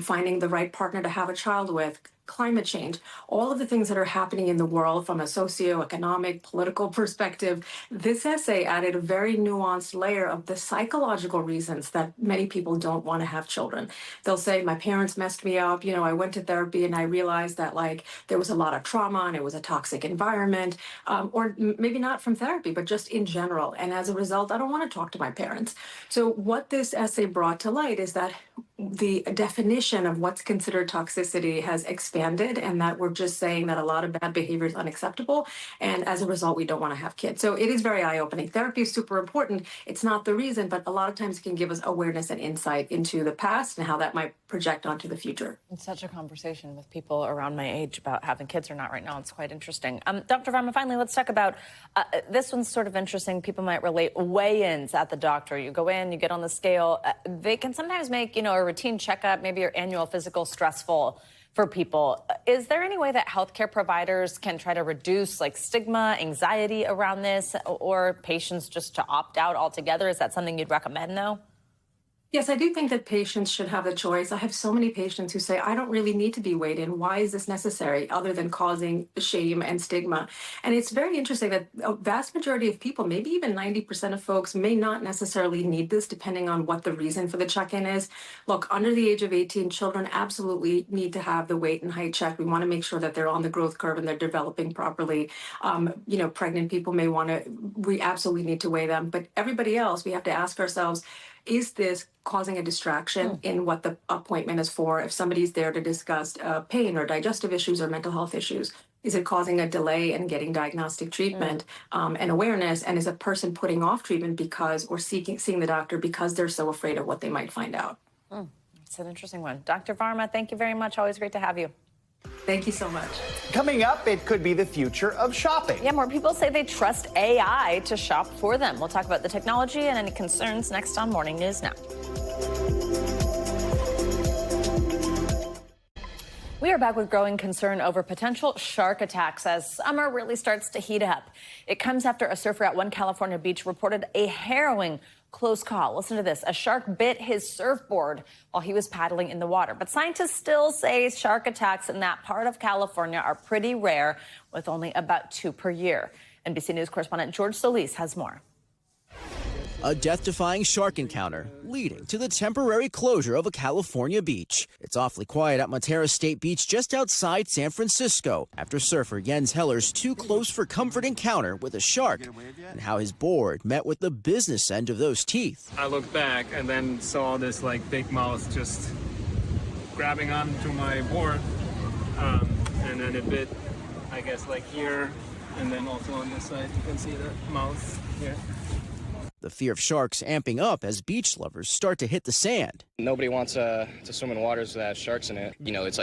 finding the right partner to have a child with, climate change, all of the things that are happening in the world from a socioeconomic, political perspective, this essay added a very nuanced layer of the psychological reasons that many people don't want to have children. They'll say, my parents messed me up, I went to therapy and I realized that there was a lot of trauma and it was a toxic environment, or maybe not from therapy, but just in general. And as a result, I don't want to talk to my parents. So what this essay brought to light is that the definition of what's considered toxicity has expanded, and that we're just saying that a lot of bad behavior is unacceptable, and as a result, we don't want to have kids. So it is very eye-opening. Therapy is super important. It's not the reason, but a lot of times it can give us awareness and insight into the past and how that might project onto the future. It's such a conversation with people around my age about having kids or not right now. It's quite interesting. Dr. Varma, finally, let's talk about this one's sort of interesting. People might relate weigh-ins at the doctor. You go in, you get on the scale. They can sometimes make, a routine checkup, maybe your annual physical, stressful. for people. Is there any way that healthcare providers can try to reduce stigma, anxiety around this, or patients just to opt out altogether? Is that something you'd recommend, though? Yes, I do think that patients should have the choice. I have so many patients who say, I don't really need to be weighed in. Why is this necessary other than causing shame and stigma? And it's very interesting that a vast majority of people, maybe even 90% of folks, may not necessarily need this depending on what the reason for the check-in is. Look, under the age of 18, children absolutely need to have the weight and height checked. We want to make sure that they're on the growth curve and they're developing properly. Pregnant people we absolutely need to weigh them. But everybody else, we have to ask ourselves, is this causing a distraction in what the appointment is for? If somebody's there to discuss pain or digestive issues or mental health issues, is it causing a delay in getting diagnostic treatment and awareness? And is a person putting off treatment or seeing the doctor because they're so afraid of what they might find out? It's an interesting one. Dr. Varma, thank you very much. Always great to have you. Thank you so much. Coming up, it could be the future of shopping. Yeah, more people say they trust AI to shop for them. We'll talk about the technology and any concerns next on Morning News Now. We are back with growing concern over potential shark attacks as summer really starts to heat up. It comes after a surfer at one California beach reported a harrowing close call. Listen to this. A shark bit his surfboard while he was paddling in the water. But scientists still say shark attacks in that part of California are pretty rare, with only about 2 per year. NBC News correspondent George Solis has more. A death-defying shark encounter leading to the temporary closure of a California beach. It's awfully quiet at Montero State Beach just outside San Francisco after surfer Jens Heller's too close for comfort encounter with a shark and how his board met with the business end of those teeth. I looked back and then saw this big mouth just grabbing onto my board, and then it bit, I guess, here, and then also on this side you can see the mouth here. The fear of sharks amping up as beach lovers start to hit the sand. Nobody wants to swim in waters that have sharks in it. It's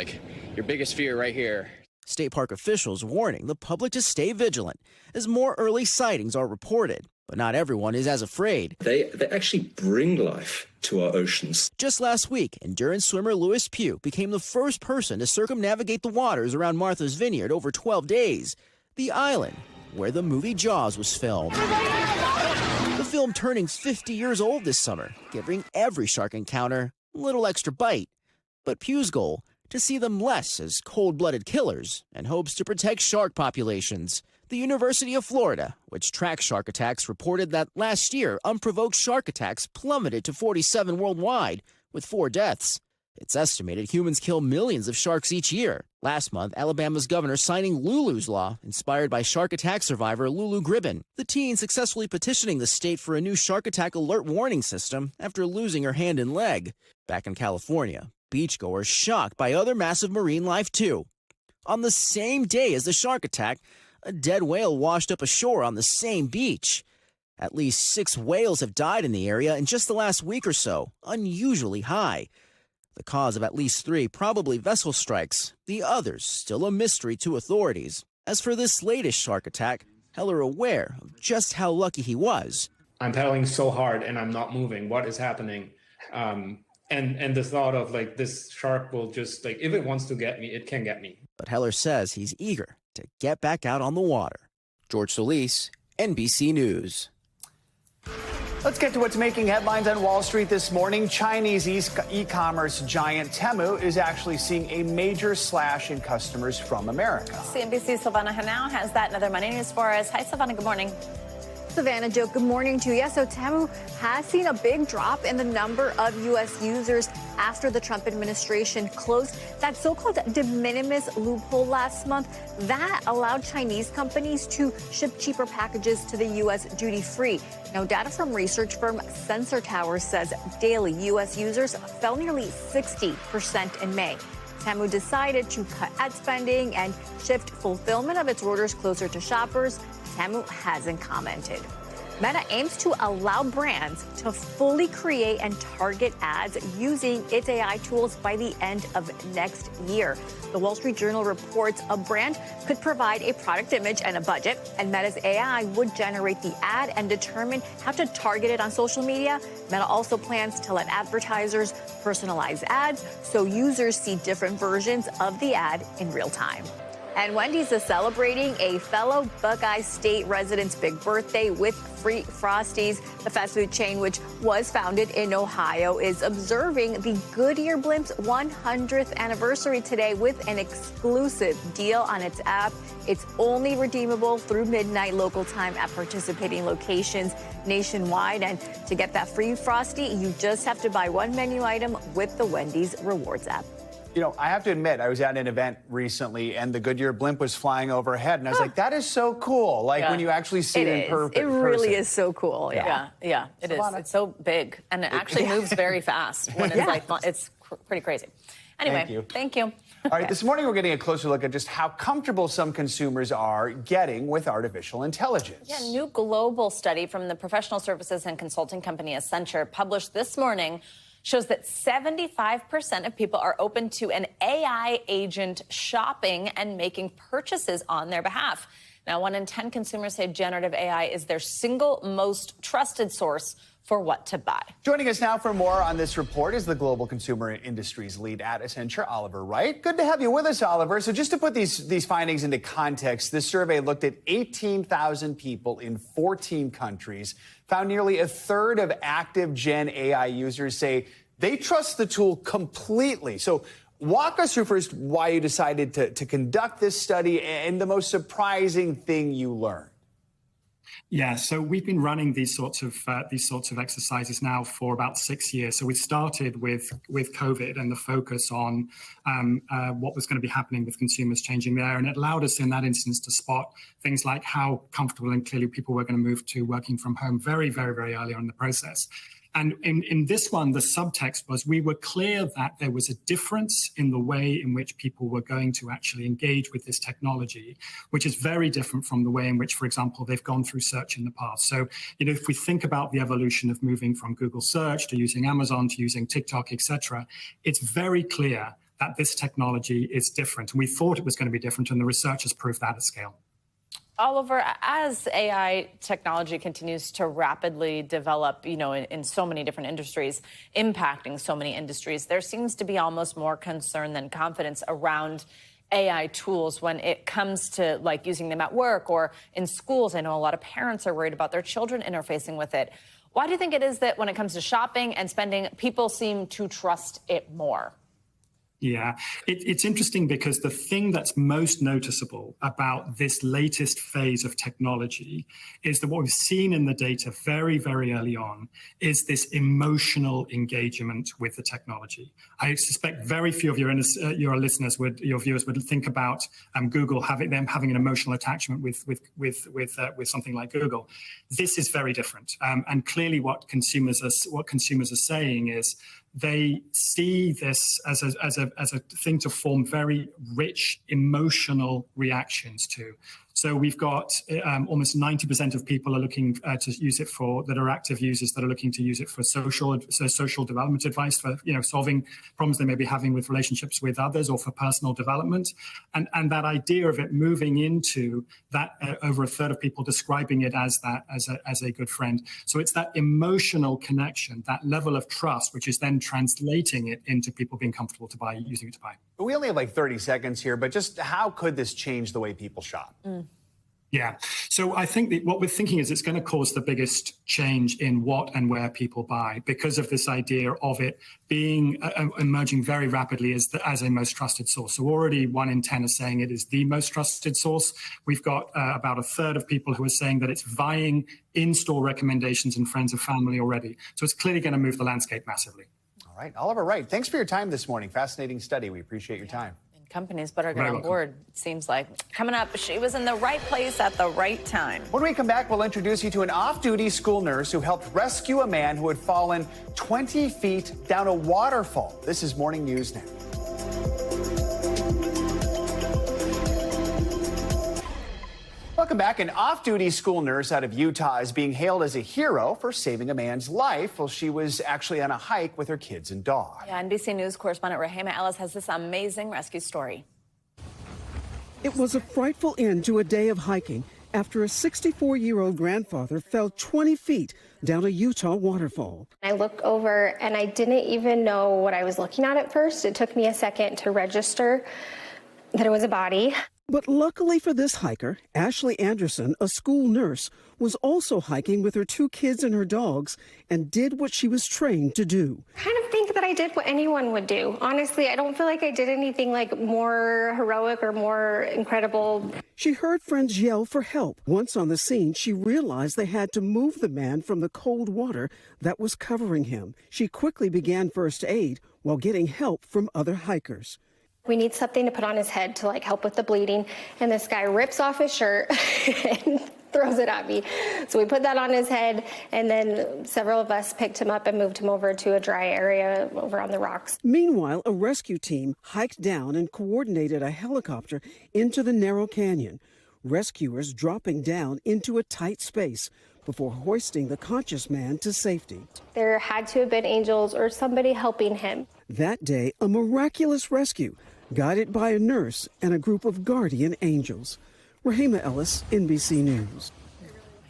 your biggest fear right here. State park officials warning the public to stay vigilant as more early sightings are reported. But not everyone is as afraid. They actually bring life to our oceans. Just last week, endurance swimmer Lewis Pugh became the first person to circumnavigate the waters around Martha's Vineyard over 12 days, the island where the movie Jaws was filmed. The film turning 50 years old this summer, giving every shark encounter a little extra bite. But Pugh's goal, to see them less as cold-blooded killers and hopes to protect shark populations. The University of Florida, which tracks shark attacks, reported that last year, unprovoked shark attacks plummeted to 47 worldwide, with 4 deaths. It's estimated humans kill millions of sharks each year. Last month, Alabama's governor signing Lulu's law, inspired by shark attack survivor Lulu Gribben. The teen successfully petitioning the state for a new shark attack alert warning system after losing her hand and leg. Back in California, beachgoers shocked by other massive marine life too. On the same day as the shark attack, a dead whale washed up ashore on the same beach. At least 6 whales have died in the area in just the last week or so, unusually high. The cause of at least 3 probably vessel strikes, the others still a mystery to authorities. As for this latest shark attack, Heller aware of just how lucky he was. I'm paddling so hard and I'm not moving. What is happening? And the thought of this shark will just if it wants to get me, it can get me. But Heller says he's eager to get back out on the water. George Solis, NBC News. Let's get to what's making headlines on Wall Street this morning. Chinese e-commerce giant Temu is actually seeing a major slash in customers from America. CNBC's Silvana Henao has that and other money news for us. Hi, Silvana. Good morning. Savannah, Joe, good morning to you. Yeah, so Temu has seen a big drop in the number of U.S. users after the Trump administration closed that so-called de minimis loophole last month. That allowed Chinese companies to ship cheaper packages to the U.S. duty-free. Now, data from research firm Sensor Tower says daily U.S. users fell nearly 60% in May. Temu decided to cut ad spending and shift fulfillment of its orders closer to shoppers. Temu hasn't commented. Meta aims to allow brands to fully create and target ads using its AI tools by the end of next year. The Wall Street Journal reports a brand could provide a product image and a budget, and Meta's AI would generate the ad and determine how to target it on social media. Meta also plans to let advertisers personalize ads so users see different versions of the ad in real time. And Wendy's is celebrating a fellow Buckeye State resident's big birthday with free Frosties. The fast food chain, which was founded in Ohio, is observing the Goodyear Blimp's 100th anniversary today with an exclusive deal on its app. It's only redeemable through midnight local time at participating locations nationwide. And to get that free Frosty, you just have to buy one menu item with the Wendy's Rewards app. You know, I have to admit, I was at an event recently and the Goodyear blimp was flying overhead. And I was like, that is so cool. Like when you actually see it in person. It really is so cool. Yeah, it is. It's so big. And it actually moves very fast when it's like, it's pretty crazy. Anyway, thank you. All right, this morning we're getting a closer look at just how comfortable some consumers are getting with artificial intelligence. Yeah, a new global study from the professional services and consulting company Accenture published this morning shows that 75% of people are open to an AI agent shopping and making purchases on their behalf. Now, 1 in 10 consumers say generative AI is their single most trusted source for what to buy. Joining us now for more on this report is the global consumer industries lead at Accenture, Oliver Wright. Good to have you with us, Oliver. So just to put these findings into context, this survey looked at 18,000 people in 14 countries, found nearly a third of active Gen AI users say they trust the tool completely. So walk us through first why you decided to conduct this study and the most surprising thing you learned. Yeah, so we've been running these sorts of exercises now for about 6 years. So we started with COVID and the focus on what was going to be happening with consumers changing there, and it allowed us in that instance to spot things like how comfortable and clearly people were going to move to working from home very, very, very early on in the process. And in this one, the subtext was we were clear that there was a difference in the way in which people were going to actually engage with this technology, which is very different from the way in which, for example, they've gone through search in the past. So, you know, if we think about the evolution of moving from Google search to using Amazon to using TikTok, etc., it's very clear that this technology is different. And we thought it was going to be different, and the research has proved that at scale. Oliver, as AI technology continues to rapidly develop, you know, in so many different industries, impacting so many industries, there seems to be almost more concern than confidence around AI tools when it comes to like using them at work or in schools. I know a lot of parents are worried about their children interfacing with it. Why do you think it is that when it comes to shopping and spending, people seem to trust it more? Yeah, it's interesting because the thing that's most noticeable about this latest phase of technology is that what we've seen in the data very, very early on is this emotional engagement with the technology. I suspect very few of your listeners your viewers would think about Google having an emotional attachment with something like Google. This is very different, and clearly what consumers are saying is they see this as a thing to form very rich emotional reactions to. So we've got almost 90% of people are looking to use it that are active users that are looking to use it for social development advice, for solving problems they may be having with relationships with others or for personal development. And that idea of it moving into that, over a third of people describing it as a good friend. So it's that emotional connection, that level of trust, which is then translating it into people being comfortable using it to buy. We only have like 30 seconds here, but just how could this change the way people shop? Yeah. So I think that what we're thinking is it's going to cause the biggest change in what and where people buy because of this idea of it being emerging very rapidly as a most trusted source. So already 1 in 10 are saying it is the most trusted source. We've got about a third of people who are saying that it's vying in-store recommendations and friends and family already. So it's clearly going to move the landscape massively. All right. Oliver Wright, thanks for your time this morning. Fascinating study. We appreciate your time. Companies better get on board, it seems like. Coming up, she was in the right place at the right time. When we come back, we'll introduce you to an off-duty school nurse who helped rescue a man who had fallen 20 feet down a waterfall. This is Morning News Now. Welcome back. An off-duty school nurse out of Utah is being hailed as a hero for saving a man's life while she was actually on a hike with her kids and dog. Yeah, NBC News correspondent Rahema Ellis has this amazing rescue story. It was a frightful end to a day of hiking after a 64-year-old grandfather fell 20 feet down a Utah waterfall. I looked over and I didn't even know what I was looking at first. It took me a second to register that it was a body. But luckily for this hiker, Ashley Anderson, a school nurse, was also hiking with her 2 kids and her dogs and did what she was trained to do. I kind of think that I did what anyone would do. Honestly, I don't feel like I did anything like more heroic or more incredible. She heard friends yell for help. Once on the scene, she realized they had to move the man from the cold water that was covering him. She quickly began first aid while getting help from other hikers. We need something to put on his head to help with the bleeding. And this guy rips off his shirt and throws it at me. So we put that on his head, and then several of us picked him up and moved him over to a dry area over on the rocks. Meanwhile, a rescue team hiked down and coordinated a helicopter into the narrow canyon. Rescuers dropping down into a tight space before hoisting the conscious man to safety. There had to have been angels or somebody helping him. That day, a miraculous rescue, guided by a nurse and a group of guardian angels. Rahema Ellis, NBC News.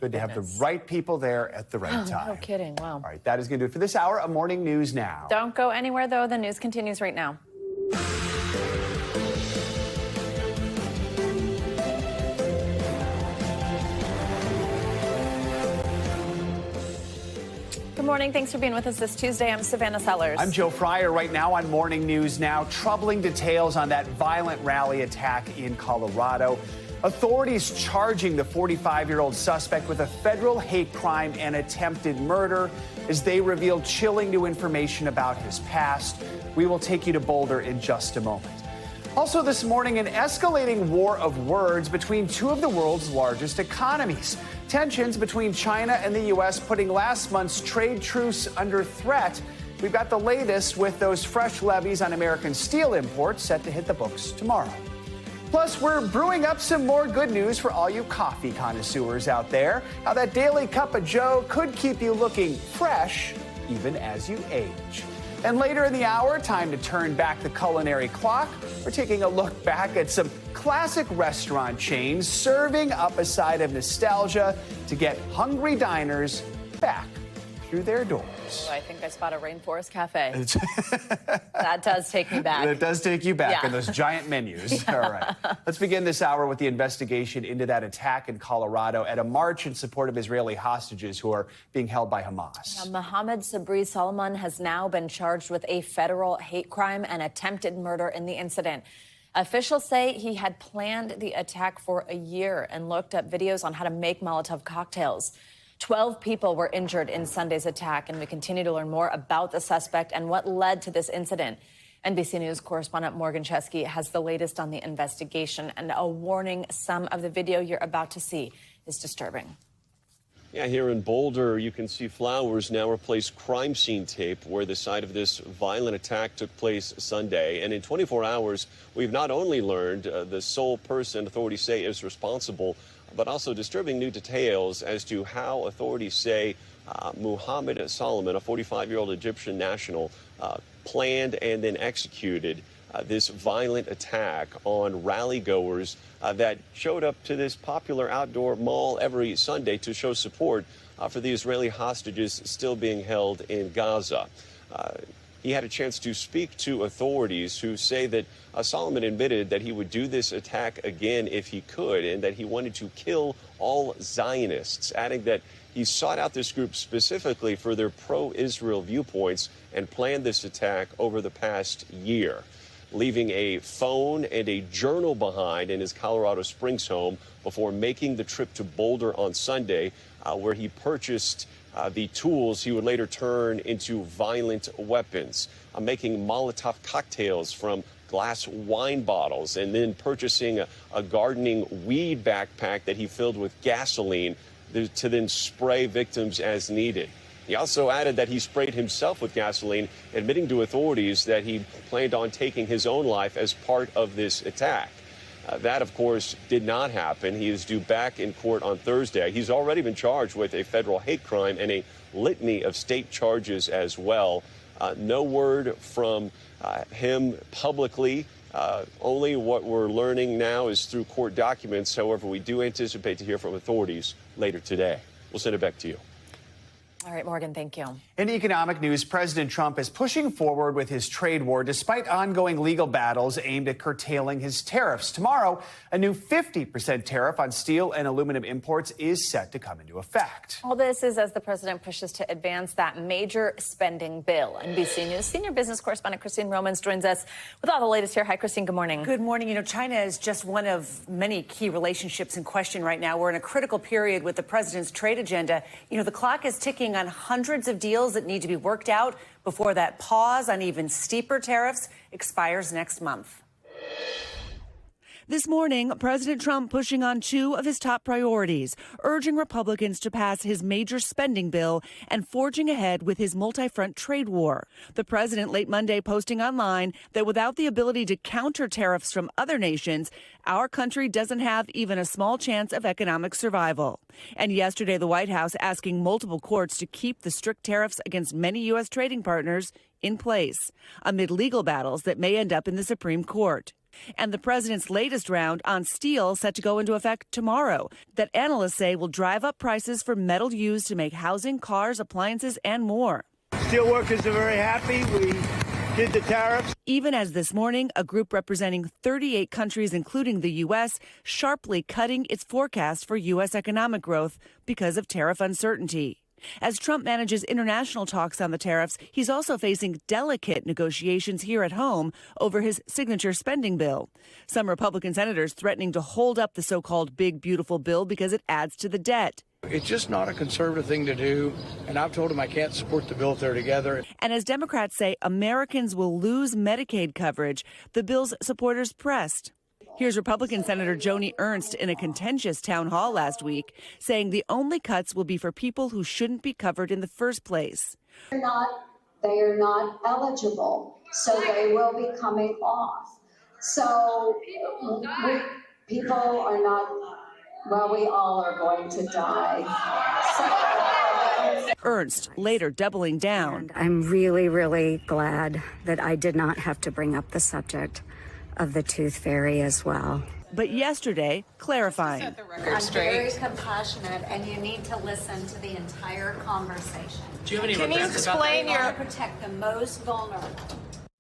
Good to have the right people there at the right time. No kidding. Wow. All right, that is going to do it for this hour of Morning News Now. Don't go anywhere, though. The news continues right now. Good morning. Thanks for being with us this Tuesday. I'm Savannah Sellers. I'm Joe Fryer. Right now on Morning News Now, troubling details on that violent rally attack in Colorado. Authorities charging the 45-year-old suspect with a federal hate crime and attempted murder as they reveal chilling new information about his past. We will take you to Boulder in just a moment. Also this morning, an escalating war of words between 2 of the world's largest economies. Tensions between China and the U.S. putting last month's trade truce under threat. We've got the latest with those fresh levies on American steel imports set to hit the books tomorrow. Plus, we're brewing up some more good news for all you coffee connoisseurs out there. How that daily cup of Joe could keep you looking fresh even as you age. And later in the hour, time to turn back the culinary clock. We're taking a look back at some classic restaurant chains serving up a side of nostalgia to get hungry diners back through their doors. Oh, I think I spot a Rainforest Cafe. That does take me back. That does take you back, Yeah. in those giant menus. All right. Let's begin this hour with the investigation into that attack in Colorado at a march in support of Israeli hostages who are being held by Hamas. Now, Mohammed Sabri Solomon has now been charged with a federal hate crime and attempted murder in the incident. Officials say he had planned the attack for a year and looked up videos on how to make Molotov cocktails. 12 people were injured in Sunday's attack, and we continue to learn more about the suspect and what led to this incident. NBC News correspondent Morgan Chesky has the latest on the investigation and a warning: some of the video you're about to see is disturbing. Yeah, here in Boulder, you can see flowers now replace crime scene tape where the site of this violent attack took place Sunday. And in 24 hours, we've not only learned the sole person authorities say is responsible, but also disturbing new details as to how authorities say Mohammed Solomon, a 45-year-old Egyptian national, planned and then executed this violent attack on rally-goers that showed up to this popular outdoor mall every Sunday to show support for the Israeli hostages still being held in Gaza. He had a chance to speak to authorities who say that Solomon admitted that he would do this attack again if he could, and that he wanted to kill all Zionists, adding that he sought out this group specifically for their pro-Israel viewpoints and planned this attack over the past year, leaving a phone and a journal behind in his Colorado Springs home before making the trip to Boulder on Sunday, where he purchased the tools he would later turn into violent weapons, making Molotov cocktails from glass wine bottles, and then purchasing a gardening weed backpack that he filled with gasoline to then spray victims as needed. He also added that he sprayed himself with gasoline, admitting to authorities that he planned on taking his own life as part of this attack. That, of course, did not happen. He is due back in court on Thursday. He's already been charged with a federal hate crime and a litany of state charges as well. No word from him publicly. Only what we're learning now is through court documents. However, we do anticipate to hear from authorities later today. We'll send it back to you. All right, Morgan, thank you. In economic news, President Trump is pushing forward with his trade war despite ongoing legal battles aimed at curtailing his tariffs. Tomorrow, a new 50% tariff on steel and aluminum imports is set to come into effect. All this is as the president pushes to advance that major spending bill. NBC News senior business correspondent Christine Romans joins us with all the latest here. Hi, Christine. Good morning. Good morning. You know, China is just one of many key relationships in question right now. We're in a critical period with the president's trade agenda. You know, the clock is ticking on hundreds of deals that need to be worked out before that pause on even steeper tariffs expires next month. This morning, President Trump pushing on two of his top priorities, urging Republicans to pass his major spending bill and forging ahead with his multi-front trade war. The president late Monday posting online that without the ability to counter tariffs from other nations, our country doesn't have even a small chance of economic survival. And yesterday, the White House asking multiple courts to keep the strict tariffs against many U.S. trading partners in place amid legal battles that may end up in the Supreme Court. And the president's latest round on steel set to go into effect tomorrow that analysts say will drive up prices for metal used to make housing, cars, appliances, and more. Steel workers are very happy. We did the tariffs. Even as this morning, a group representing 38 countries, including the U.S., sharply cutting its forecast for U.S. economic growth because of tariff uncertainty. As Trump manages international talks on the tariffs, he's also facing delicate negotiations here at home over his signature spending bill. Some Republican senators threatening to hold up the so-called big, beautiful bill because it adds to the debt. It's just not a conservative thing to do, and I've told them I can't support the bill if they're together. And as Democrats say Americans will lose Medicaid coverage, the bill's supporters pressed. Here's Republican Senator Joni Ernst in a contentious town hall last week, saying the only cuts will be for people who shouldn't be covered in the first place. They are not eligible, so they will be coming off. So people are not, well, we all are going to die. Ernst later doubling down. I'm really, really glad that I did not have to bring up the subject of the tooth fairy as well. But yesterday, clarifying. I'm very compassionate, and you need to listen to the entire conversation. Do you have any Can you explain your protect the most vulnerable?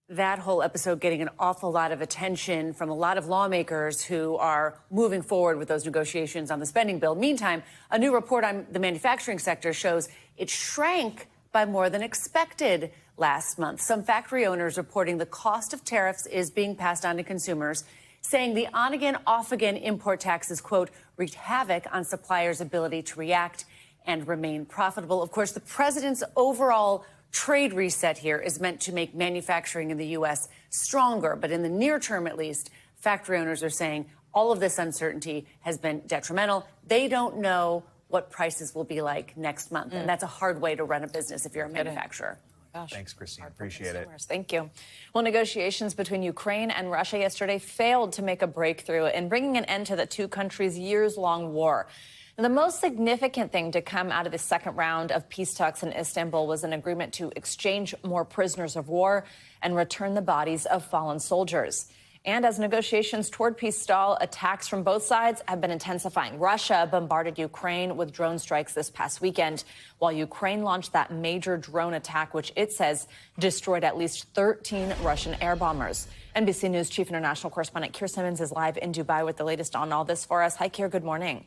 That whole episode getting an awful lot of attention from a lot of lawmakers who are moving forward with those negotiations on the spending bill. Meantime, a new report on the manufacturing sector shows it shrank by more than expected last month. Some factory owners reporting the cost of tariffs is being passed on to consumers, saying the on-again, off-again import taxes, quote, wreaked havoc on suppliers' ability to react and remain profitable. Of course, the president's overall trade reset here is meant to make manufacturing in the U.S. stronger. But in the near term, at least, factory owners are saying all of this uncertainty has been detrimental. They don't know what prices will be like next month. And that's a hard way to run a business if you're a manufacturer. Gosh. Thanks, Christine. Appreciate it. Thank you. Well, negotiations between Ukraine and Russia yesterday failed to make a breakthrough in bringing an end to the two countries' years-long war. And the most significant thing to come out of the second round of peace talks in Istanbul was an agreement to exchange more prisoners of war and return the bodies of fallen soldiers. And as negotiations toward peace stall, attacks from both sides have been intensifying. Russia bombarded Ukraine with drone strikes this past weekend, while Ukraine launched that major drone attack, which it says destroyed at least 13 Russian air bombers. NBC News Chief International Correspondent Keir Simmons is live in Dubai with the latest on all this for us. Hi, Keir. Good morning.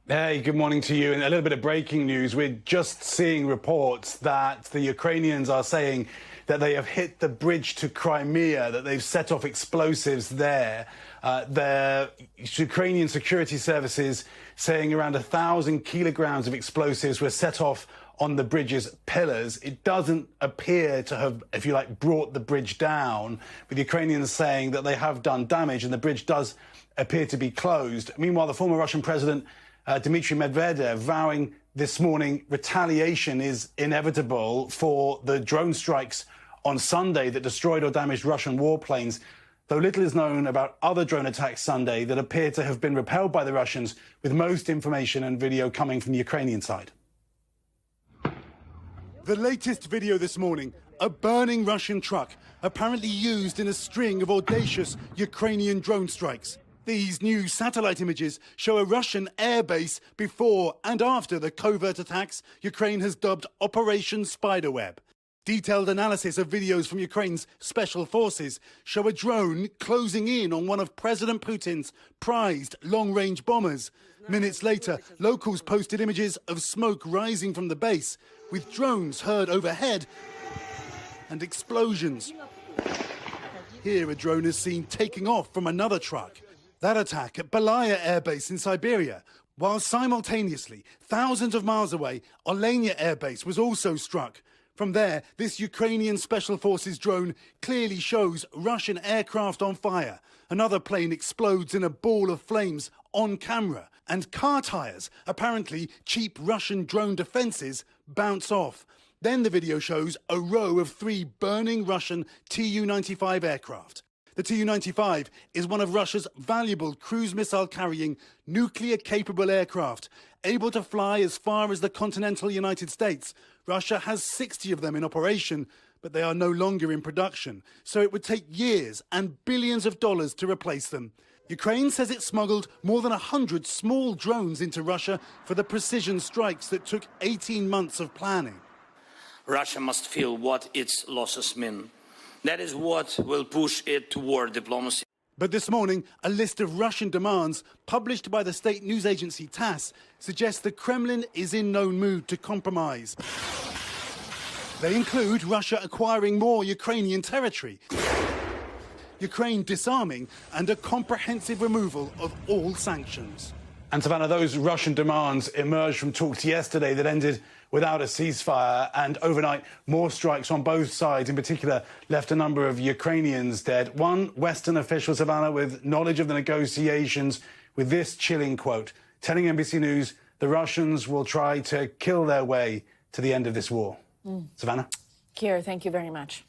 Hey, good morning to you. And a little bit of breaking news. We're just seeing reports that the Ukrainians are saying that they have hit the bridge to Crimea, that they've set off explosives there. The Ukrainian security services saying around 1,000 kilograms of explosives were set off on the bridge's pillars. It doesn't appear to have, if you like, brought the bridge down, with the Ukrainians saying that they have done damage and the bridge does appear to be closed. Meanwhile, the former Russian president, Dmitry Medvedev, vowing this morning retaliation is inevitable for the drone strikes on Sunday that destroyed or damaged Russian warplanes. though little is known about other drone attacks Sunday that appear to have been repelled by the Russians, with most information and video coming from the Ukrainian side. The latest video this morning, a burning Russian truck, apparently used in a string of audacious Ukrainian drone strikes. These new satellite images show a Russian airbase before and after the covert attacks Ukraine has dubbed Operation Spiderweb. Detailed analysis of videos from Ukraine's special forces show a drone closing in on one of President Putin's prized long-range bombers. Minutes later, locals posted images of smoke rising from the base, with drones heard overhead and explosions. Here, a drone is seen taking off from another truck. That attack at Belaya Air Base in Siberia, while simultaneously, thousands of miles away, Olenia Air Base was also struck. From there, this Ukrainian Special Forces drone clearly shows Russian aircraft on fire. Another plane explodes in a ball of flames on camera. And car tires, apparently cheap Russian drone defenses, bounce off. Then the video shows a row of 3 burning Russian Tu-95 aircraft. The Tu-95 is one of Russia's valuable cruise missile-carrying, nuclear-capable aircraft, able to fly as far as the continental United States. Russia has 60 of them in operation, but they are no longer in production, so it would take years and billions of dollars to replace them. Ukraine says it smuggled more than 100 small drones into Russia for the precision strikes that took 18 months of planning. Russia must feel what its losses mean. That is what will push it toward diplomacy. But this morning, a list of Russian demands published by the state news agency TASS suggests the Kremlin is in no mood to compromise. They include Russia acquiring more Ukrainian territory, Ukraine disarming, and a comprehensive removal of all sanctions. And Savannah, those Russian demands emerged from talks yesterday that ended without a ceasefire, and overnight more strikes on both sides, in particular, left a number of Ukrainians dead. One Western official, Savannah, with knowledge of the negotiations, with this chilling quote, telling NBC News the Russians will try to kill their way to the end of this war. Savannah? Kier, thank you very much.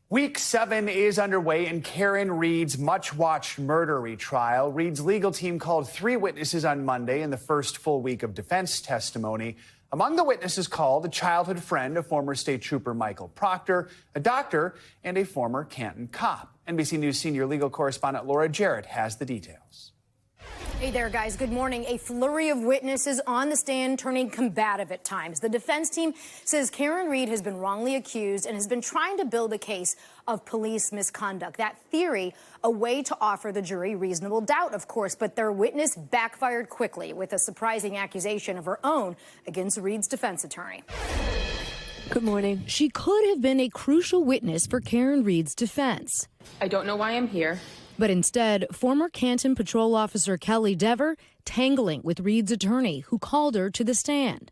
Week 7 is underway in Karen Read's much-watched murder retrial. Read's legal team called 3 witnesses on Monday in the first full week of defense testimony. Among the witnesses called, a childhood friend of former state trooper Michael Proctor, a doctor, and a former Canton cop. NBC News senior legal correspondent Laura Jarrett has the details. Hey there, guys. Good morning. A flurry of witnesses on the stand turning combative at times. The defense team says Karen Read has been wrongly accused and has been trying to build a case of police misconduct. That theory, a way to offer the jury reasonable doubt, of course, but their witness backfired quickly with a surprising accusation of her own against Read's defense attorney. Good morning. She could have been a crucial witness for Karen Read's defense. I don't know why I'm here. But instead, former Canton Patrol Officer Kelly Dever tangling with Read's attorney, who called her to the stand.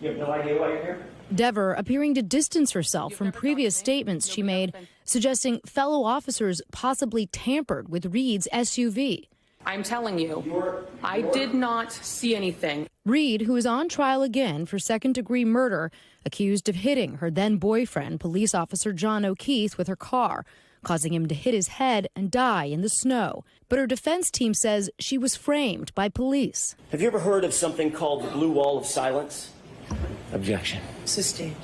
You have no idea why you're here? Dever appearing to distance herself from previous statements she made, suggesting fellow officers possibly tampered with Read's SUV. I'm telling you, I did not see anything. Read, who is on trial again for second-degree murder, accused of hitting her then-boyfriend, police officer John O'Keefe, with her car, causing him to hit his head and die in the snow. But her defense team says she was framed by police. Have you ever heard of something called the blue wall of silence? Objection. Sustained.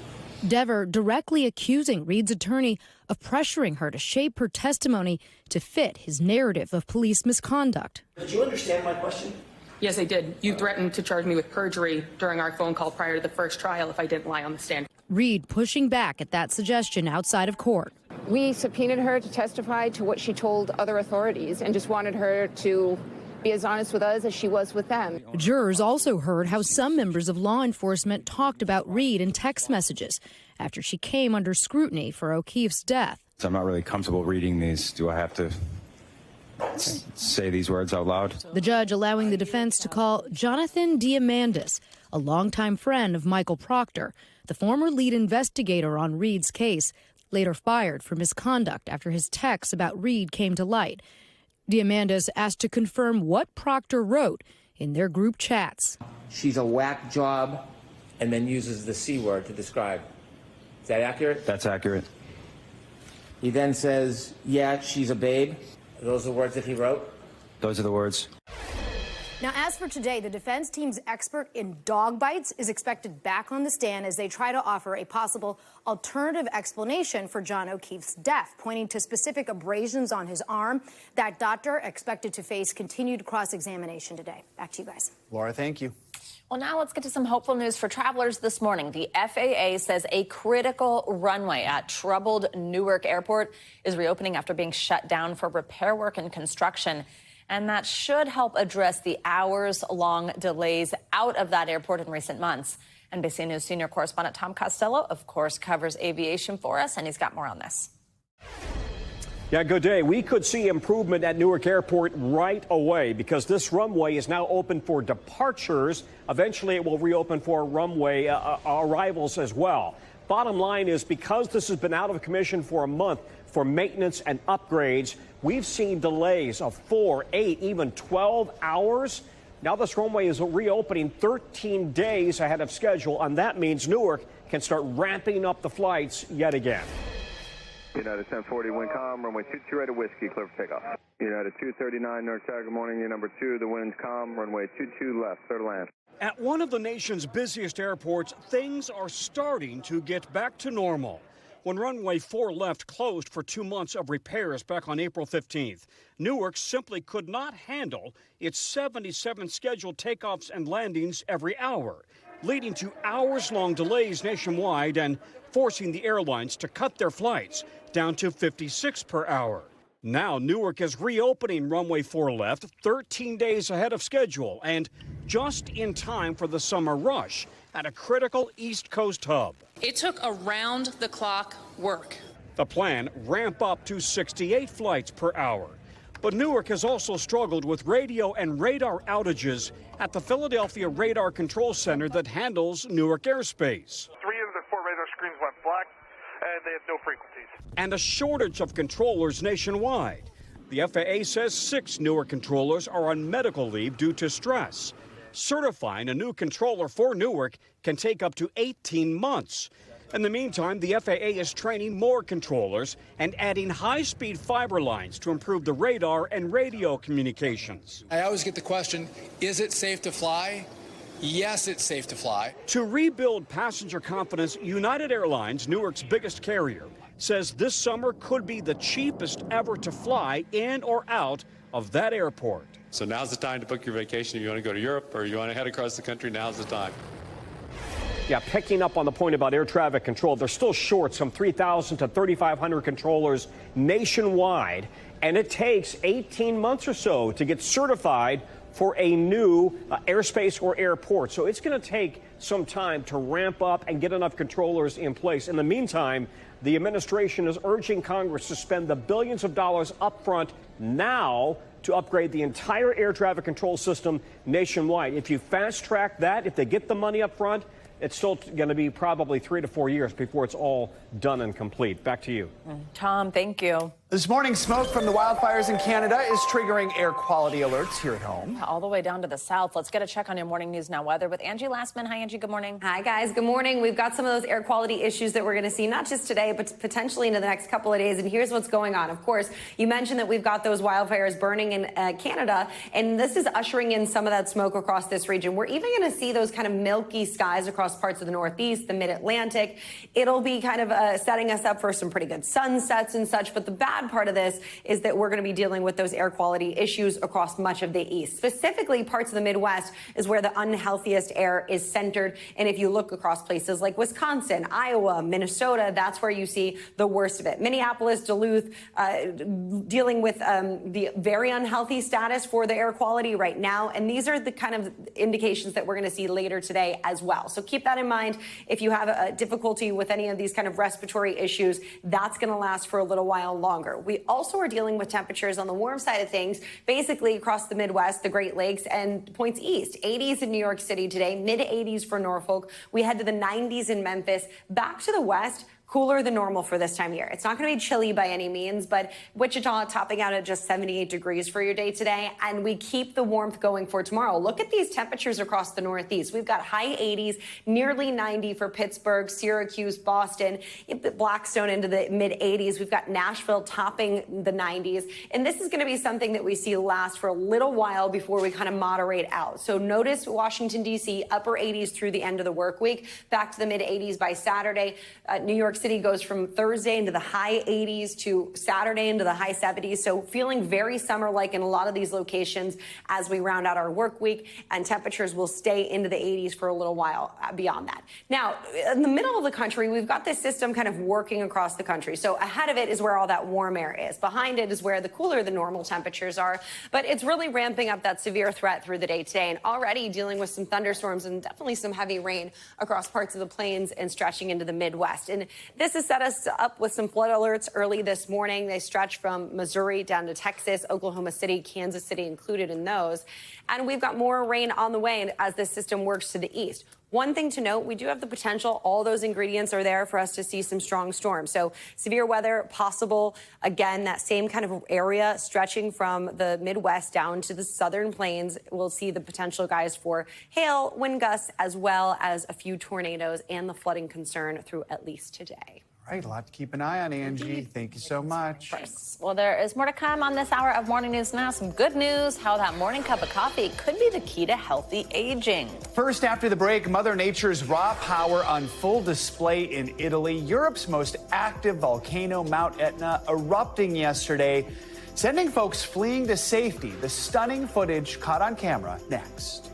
Dever directly accusing Read's attorney of pressuring her to shape her testimony to fit his narrative of police misconduct. Did you understand my question? Yes, I did. You threatened to charge me with perjury during our phone call prior to the first trial if I didn't lie on the stand. Read pushing back at that suggestion outside of court. We subpoenaed her to testify to what she told other authorities and just wanted her to be as honest with us as she was with them. Jurors also heard how some members of law enforcement talked about Read in text messages after she came under scrutiny for O'Keefe's death. I'm not really comfortable reading these. Do I have to say these words out loud? The judge allowing the defense to call Jonathan Diamandis, a longtime friend of Michael Proctor, the former lead investigator on Read's case, later fired for misconduct after his texts about Read came to light. Diamandis asked to confirm what Proctor wrote in their group chats. She's a whack job, and then uses the C word to describe. Is that accurate? That's accurate. He then says, yeah, she's a babe, Are those the words that he wrote? Those are the words. Now, as for today, the defense team's expert in dog bites is expected back on the stand as they try to offer a possible alternative explanation for John O'Keefe's death, pointing to specific abrasions on his arm. That doctor expected to face continued cross-examination today. Back to you guys. Laura, thank you. Well, now let's get to some hopeful news for travelers this morning. The FAA says a critical runway at troubled Newark Airport is reopening after being shut down for repair work and construction. And that should help address the hours-long delays out of that airport in recent months. NBC News senior correspondent Tom Costello, of course, covers aviation for us, and he's got more on this. Yeah, good day. We could see improvement at Newark Airport right away because this runway is now open for departures. Eventually, it will reopen for runway arrivals as well. Bottom line is because this has been out of commission for a month for maintenance and upgrades, we've seen delays of 4, 8, even 12 hours. Now this runway is reopening 13 days ahead of schedule, and that means Newark can start ramping up the flights yet again. United 1040, wind calm, runway 22 right of whiskey, clear for takeoff. United 239, Newark Tower, good morning, you're number 2, the wind's calm, runway 22 left, clear to land. At one of the nation's busiest airports, things are starting to get back to normal. When runway 4 left closed for 2 months of repairs back on April 15th, Newark simply could not handle its 77 scheduled takeoffs and landings every hour, leading to hours-long delays nationwide and forcing the airlines to cut their flights down to 56 per hour. Now Newark is reopening runway 4 left 13 days ahead of schedule and just in time for the summer rush at a critical East Coast hub. It took around-the-clock work. The plan, ramp up to 68 flights per hour. But Newark has also struggled with radio and radar outages at the Philadelphia Radar Control Center that handles Newark airspace. 3 of the 4 radar screens went black, and they had no frequencies. And a shortage of controllers nationwide. The FAA says 6 Newark controllers are on medical leave due to stress. Certifying a new controller for Newark can take up to 18 months. In the meantime, the FAA is training more controllers and adding high-speed fiber lines to improve the radar and radio communications. I always get the question, is it safe to fly? Yes, it's safe to fly. To rebuild passenger confidence, United Airlines, Newark's biggest carrier, says this summer could be the cheapest ever to fly in or out of that airport. So now's the time to book your vacation. If you want to go to Europe or you want to head across the country, now's the time. Yeah, picking up on the point about air traffic control, they're still short some 3,000 to 3,500 controllers nationwide, and it takes 18 months or so to get certified for a new airspace or airport. So it's going to take some time to ramp up and get enough controllers in place. In the meantime, the administration is urging Congress to spend the billions of dollars up front now to upgrade the entire air traffic control system nationwide. If you fast track that, if they get the money up front, it's still going to be probably 3 to 4 years before it's all done and complete. Back to you. Tom, thank you. This morning, smoke from the wildfires in Canada is triggering air quality alerts here at home. All the way down to the south. Let's get a check on your morning news now weather with Angie Lastman. Hi, Angie. Good morning. Hi, guys. Good morning. We've got some of those air quality issues that we're going to see not just today, but potentially into the next couple of days. And here's what's going on. Of course, you mentioned that we've got those wildfires burning in Canada, and this is ushering in some of that smoke across this region. We're even going to see those kind of milky skies across parts of the Northeast, the Mid-Atlantic. It'll be kind of setting us up for some pretty good sunsets and such. But the bad part of this is that we're going to be dealing with those air quality issues across much of the East. Specifically, parts of the Midwest is where the unhealthiest air is centered. And if you look across places like Wisconsin, Iowa, Minnesota, that's where you see the worst of it. Minneapolis, Duluth, dealing with the very unhealthy status for the air quality right now. And these are the kind of indications that we're going to see later today as well. So keep that in mind. If you have a difficulty with any of these kind of respiratory issues, that's going to last for a little while longer. We also are dealing with temperatures on the warm side of things, basically across the Midwest, the Great Lakes, and points east. 80s in New York City today, mid-80s for Norfolk. We head to the 90s in Memphis. Back to the west, cooler than normal for this time of year. It's not going to be chilly by any means, but Wichita topping out at just 78 degrees for your day today. And we keep the warmth going for tomorrow. Look at these temperatures across the Northeast. We've got high 80s, nearly 90 for Pittsburgh, Syracuse, Boston, Blackstone into the mid 80s. We've got Nashville topping the 90s. And this is going to be something that we see last for a little while before we kind of moderate out. So notice Washington, D.C., upper 80s through the end of the work week, back to the mid 80s by Saturday. New York City goes from Thursday into the high 80s to Saturday into the high 70s. So feeling very summer-like in a lot of these locations as we round out our work week, and temperatures will stay into the 80s for a little while beyond that. Now, in the middle of the country, we've got this system kind of working across the country. So ahead of it is where all that warm air is. Behind it is where the cooler than normal temperatures are. But it's really ramping up that severe threat through the day today, and already dealing with some thunderstorms and definitely some heavy rain across parts of the plains and stretching into the Midwest. And this has set us up with some flood alerts early this morning. They stretch from Missouri down to Texas, Oklahoma City, Kansas City included in those. And we've got more rain on the way as this system works to the east. One thing to note, we do have the potential, all those ingredients are there for us to see some strong storms. So severe weather possible. Again, that same kind of area stretching from the Midwest down to the southern plains. We'll see the potential, guys, for hail, wind gusts, as well as a few tornadoes and the flooding concern through at least today. Right, a lot to keep an eye on, Angie. Thank you so much. Well, there is more to come on this hour of Morning News Now. Some good news, how that morning cup of coffee could be the key to healthy aging. First, after the break, Mother Nature's raw power on full display in Italy. Europe's most active volcano, Mount Etna, erupting yesterday, sending folks fleeing to safety. The stunning footage caught on camera next.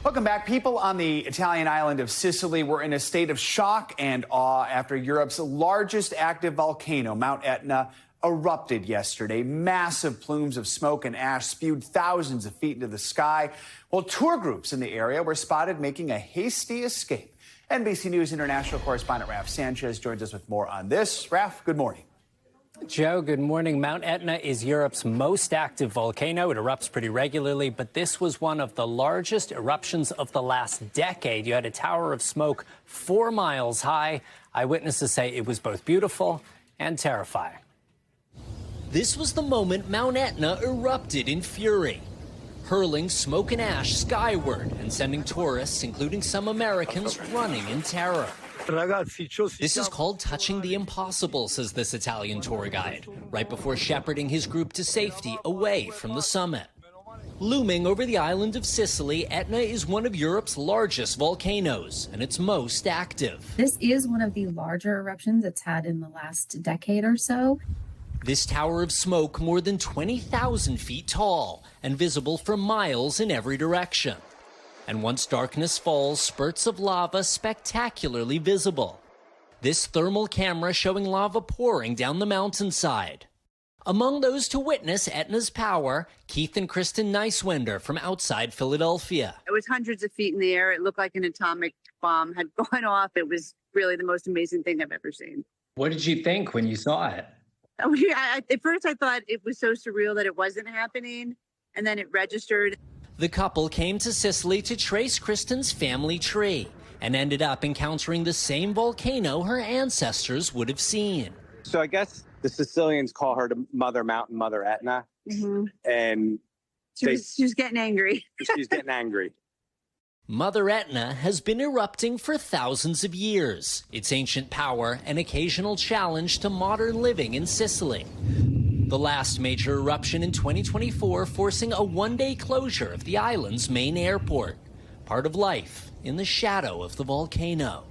Welcome back. People on the Italian island of Sicily were in a state of shock and awe after Europe's largest active volcano, Mount Etna, erupted yesterday. Massive plumes of smoke and ash spewed thousands of feet into the sky, while tour groups in the area were spotted making a hasty escape. NBC News international correspondent Raf Sanchez joins us with more on this. Raf, good morning. Joe, good morning. Mount Etna is Europe's most active volcano. It erupts pretty regularly, but this was one of the largest eruptions of the last decade. You had a tower of smoke 4 miles high. Eyewitnesses say it was both beautiful and terrifying. This was the moment Mount Etna erupted in fury, hurling smoke and ash skyward and sending tourists, including some Americans, running in terror. This is called touching the impossible, says this Italian tour guide, right before shepherding his group to safety away from the summit. Looming over the island of Sicily, Etna is one of Europe's largest volcanoes and its most active. This is one of the larger eruptions it's had in the last decade or so. This tower of smoke more than 20,000 feet tall and visible for miles in every direction. And once darkness falls, spurts of lava spectacularly visible. This thermal camera showing lava pouring down the mountainside. Among those to witness Etna's power, Keith and Kristen Neiswender from outside Philadelphia. It was hundreds of feet in the air. It looked like an atomic bomb had gone off. It was really the most amazing thing I've ever seen. What did you think when you saw it? At first, I thought it was so surreal that it wasn't happening, and then it registered. The couple came to Sicily to trace Kristen's family tree and ended up encountering the same volcano her ancestors would have seen. So I guess the Sicilians call her the Mother Mountain, Mother Etna. Mm-hmm. And she was getting angry. She's getting angry. Mother Etna has been erupting for thousands of years, its ancient power an occasional challenge to modern living in Sicily. The last major eruption in 2024 forcing a one-day closure of the island's main airport, part of life in the shadow of the volcano.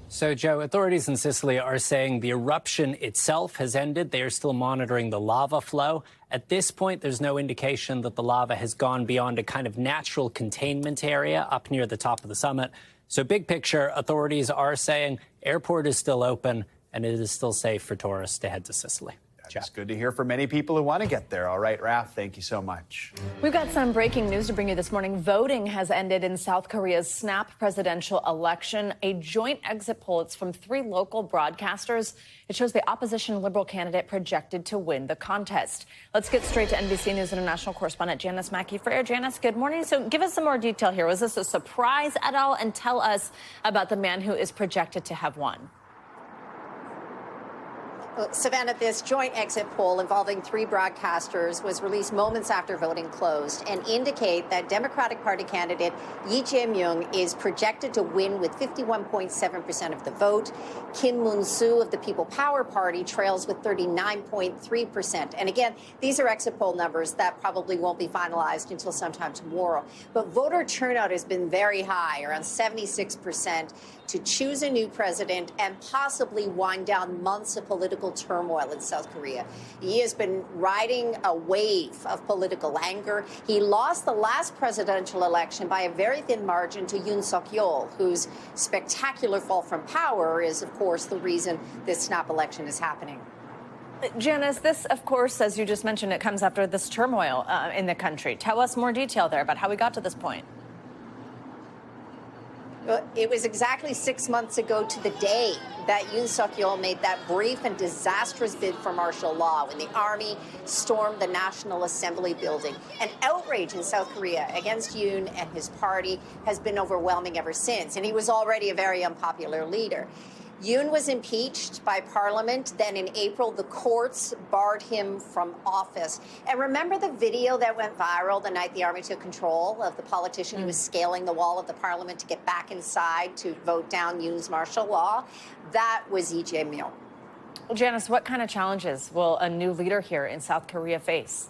So, Joe, authorities in Sicily are saying the eruption itself has ended. They are still monitoring the lava flow. At this point, there's no indication that the lava has gone beyond a kind of natural containment area up near the top of the summit. So, big picture, authorities are saying airport is still open and it is still safe for tourists to head to Sicily. It's good to hear from many people who want to get there. All right, Raph, thank you so much. We've got some breaking news to bring you this morning. Voting has ended in South Korea's snap presidential election. A joint exit poll, it's from 3 local broadcasters. It shows the opposition Liberal candidate projected to win the contest. Let's get straight to NBC News international correspondent Janice Mackey for air. Janice, good morning. So give us some more detail here. Was this a surprise at all? And tell us about the man who is projected to have won. Savannah, this joint exit poll involving 3 broadcasters was released moments after voting closed and indicate that Democratic Party candidate Lee Jae-myung is projected to win with 51.7% of the vote. Kim Moon-soo of the People Power Party trails with 39.3%. And again, these are exit poll numbers that probably won't be finalized until sometime tomorrow. But voter turnout has been very high, around 76%, to choose a new president and possibly wind down months of political turmoil in South Korea. He has been riding a wave of political anger. He lost the last presidential election by a very thin margin to Yoon Suk-yeol, whose spectacular fall from power is, of course, the reason this snap election is happening. Janice, this, of course, as you just mentioned, it comes after this turmoil in the country. Tell us more detail there about how we got to this point. It was exactly 6 months ago to the day that Yoon Suk-yeol made that brief and disastrous bid for martial law when the army stormed the National Assembly building. And outrage in South Korea against Yoon and his party has been overwhelming ever since. And he was already a very unpopular leader. Yoon was impeached by Parliament. Then in April, the courts barred him from office. And remember the video that went viral the night the army took control of the politician who was scaling the wall of the Parliament to get back inside to vote down Yoon's martial law? That was Lee Jae-myung. Janice, what kind of challenges will a new leader here in South Korea face?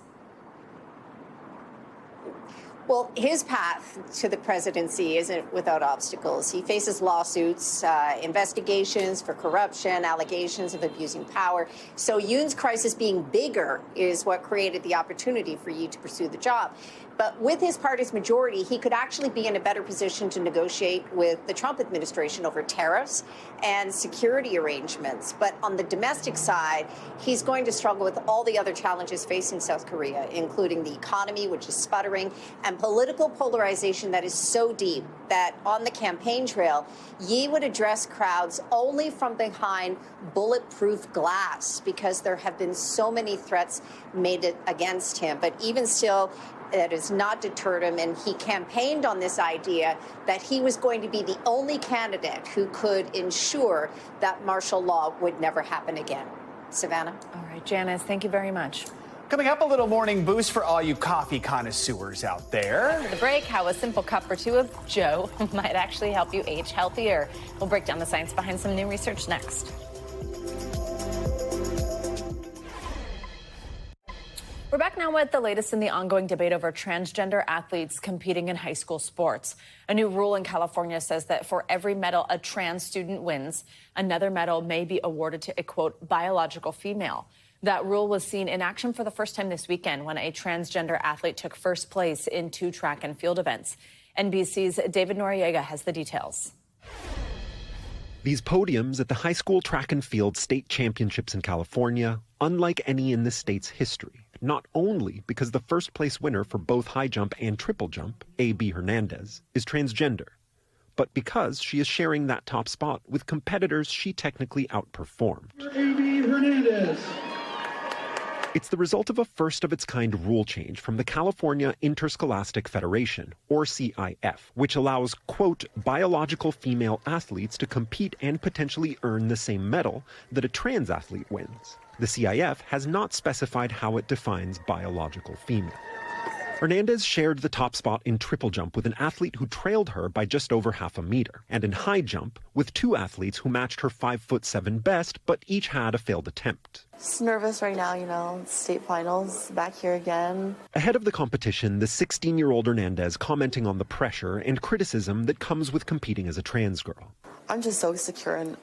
Well, his path to the presidency isn't without obstacles. He faces lawsuits, investigations for corruption, allegations of abusing power. So Yoon's crisis being bigger is what created the opportunity for Yi to pursue the job. But with his party's majority, he could actually be in a better position to negotiate with the Trump administration over tariffs and security arrangements. But on the domestic side, he's going to struggle with all the other challenges facing South Korea, including the economy, which is sputtering, and political polarization that is so deep that on the campaign trail, Yi would address crowds only from behind bulletproof glass because there have been so many threats made against him. But even still, that has not deterred him, and he campaigned on this idea that he was going to be the only candidate who could ensure that martial law would never happen again. Savannah? All right, Janice, thank you very much. Coming up, a little morning boost for all you coffee connoisseurs out there. After the break, how a simple cup or 2 of Joe might actually help you age healthier. We'll break down the science behind some new research next. We're back now with the latest in the ongoing debate over transgender athletes competing in high school sports. A new rule in California says that for every medal a trans student wins, another medal may be awarded to a, quote, biological female. That rule was seen in action for the first time this weekend when a transgender athlete took first place in 2 track and field events. NBC's David Noriega has the details. These podiums at the high school track and field state championships in California, unlike any in the state's history. Not only because the first place winner for both high jump and triple jump, A.B. Hernandez, is transgender, but because she is sharing that top spot with competitors she technically outperformed. A.B. Hernandez. It's the result of a first-of-its-kind rule change from the California Interscholastic Federation, or CIF, which allows, quote, biological female athletes to compete and potentially earn the same medal that a trans athlete wins. The CIF has not specified how it defines biological female. Hernandez shared the top spot in triple jump with an athlete who trailed her by just over half a meter, and in high jump with 2 athletes who matched her 5'7" best, but each had a failed attempt. Just nervous right now, state finals, back here again. Ahead of the competition, the 16-year-old Hernandez commenting on the pressure and criticism that comes with competing as a trans girl. I'm just so secure in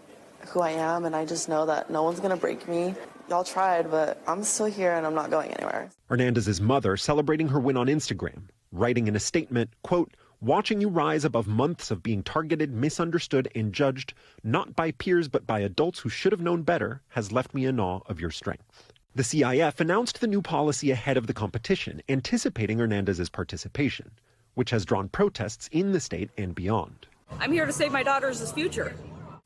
who I am, and I just know that no one's going to break me. Y'all tried, but I'm still here and I'm not going anywhere. Hernandez's mother celebrating her win on Instagram, writing in a statement, quote, watching you rise above months of being targeted, misunderstood, and judged, not by peers but by adults who should have known better, has left me in awe of your strength. The CIF announced the new policy ahead of the competition, anticipating Hernandez's participation, which has drawn protests in the state and beyond. I'm here to save my daughter's future.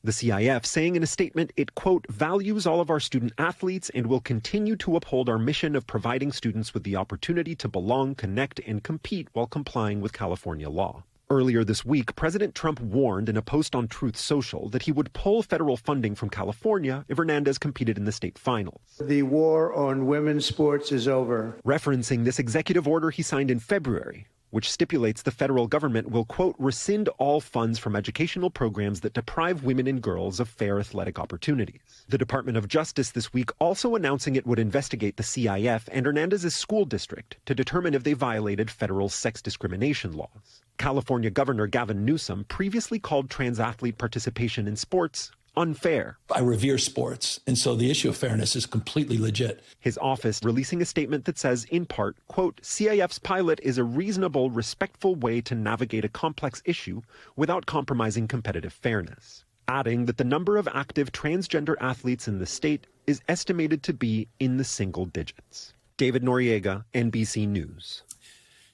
The CIF saying in a statement it, quote, values all of our student athletes and will continue to uphold our mission of providing students with the opportunity to belong, connect, and compete while complying with California law. Earlier this week, President Trump warned in a post on Truth Social that he would pull federal funding from California if Hernandez competed in the state finals. The war on women's sports is over. Referencing this executive order he signed in February, which stipulates the federal government will, quote, rescind all funds from educational programs that deprive women and girls of fair athletic opportunities. The Department of Justice this week also announcing it would investigate the CIF and Hernandez's school district to determine if they violated federal sex discrimination laws. California Governor Gavin Newsom previously called trans athlete participation in sports unfair. I revere sports, and so the issue of fairness is completely legit. His office releasing a statement that says, in part, quote, CIF's pilot is a reasonable, respectful way to navigate a complex issue without compromising competitive fairness. Adding that the number of active transgender athletes in the state is estimated to be in the single digits. David Noriega, NBC News.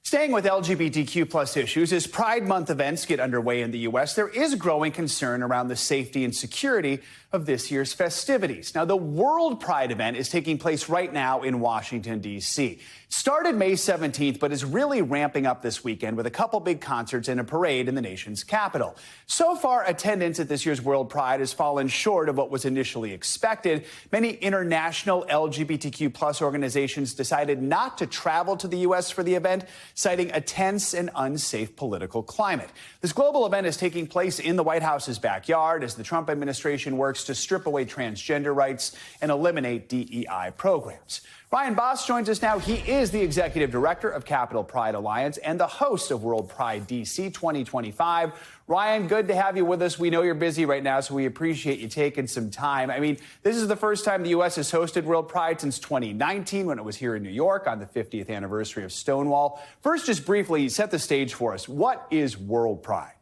Staying with LGBTQ plus issues, as Pride Month events get underway in the U.S., there is growing concern around the safety and security of this year's festivities. Now, the World Pride event is taking place right now in Washington, D.C. Started May 17th, but is really ramping up this weekend with a couple big concerts and a parade in the nation's capital. So far, attendance at this year's World Pride has fallen short of what was initially expected. Many international LGBTQ plus organizations decided not to travel to the U.S. for the event, citing a tense and unsafe political climate. This global event is taking place in the White House's backyard as the Trump administration works to strip away transgender rights and eliminate DEI programs. Ryan Boss joins us now. He is the executive director of Capital Pride Alliance and the host of World Pride DC 2025. Ryan, good to have you with us. We know you're busy right now, so we appreciate you taking some time. I mean, this is the first time the U.S. has hosted World Pride since 2019 when it was here in New York on the 50th anniversary of Stonewall. First, just briefly, set the stage for us. What is World Pride?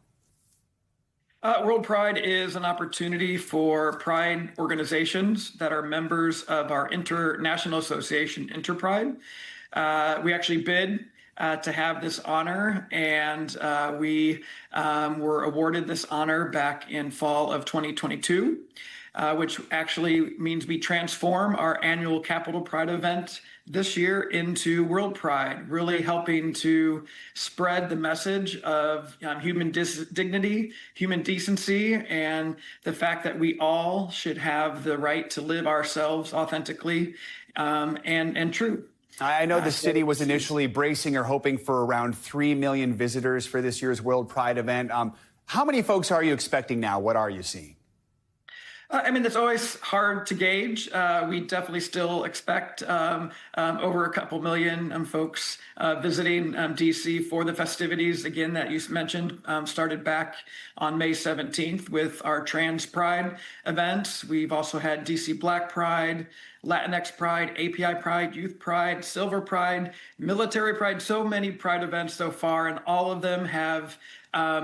World Pride is an opportunity for pride organizations that are members of our international association, Interpride. We actually bid to have this honor, and we were awarded this honor back in fall of 2022, which actually means we transform our annual Capital Pride event this year into World Pride, really helping to spread the message of human dignity, human decency, and the fact that we all should have the right to live ourselves authentically and true. I know the city was initially bracing or hoping for around 3 million visitors for this year's World Pride event. How many folks are you expecting now? What are you seeing? I mean, it's always hard to gauge. We definitely still expect over a couple million folks visiting D.C. for the festivities, again, that you mentioned, started back on May 17th with our Trans Pride events. We've also had D.C. Black Pride, Latinx Pride, API Pride, Youth Pride, Silver Pride, Military Pride, so many Pride events so far, and all of them have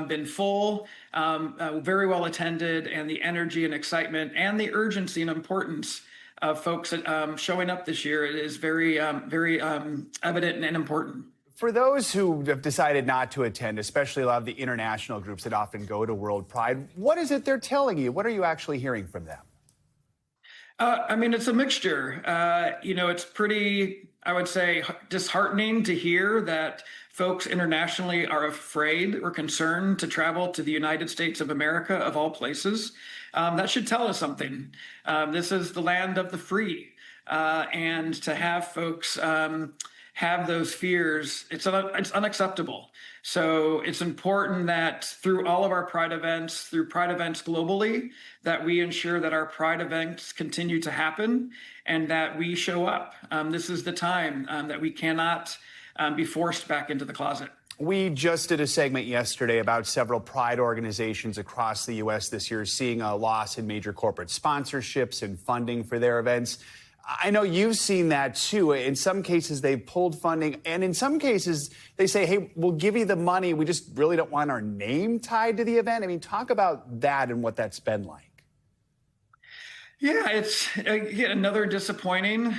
been full, very well attended, and the energy and excitement and the urgency and importance of folks showing up this year is very evident and important. For those who have decided not to attend, especially a lot of the international groups that often go to World Pride, what is it they're telling you? What are you actually hearing from them? I mean, it's a mixture. It's pretty, I would say, disheartening to hear that folks internationally are afraid or concerned to travel to the United States of America, of all places. That should tell us something. This is the land of the free. And to have folks have those fears, it's unacceptable. So it's important that through all of our Pride events, through Pride events globally, that we ensure that our Pride events continue to happen and that we show up. This is the time that we cannot be forced back into the closet. We just did a segment yesterday about several Pride organizations across the U.S. this year seeing a loss in major corporate sponsorships and funding for their events. I know you've seen that, too. In some cases, they've pulled funding, and in some cases, they say, hey, we'll give you the money. We just really don't want our name tied to the event. I mean, talk about that and what that's been like. Yeah, it's again, another disappointing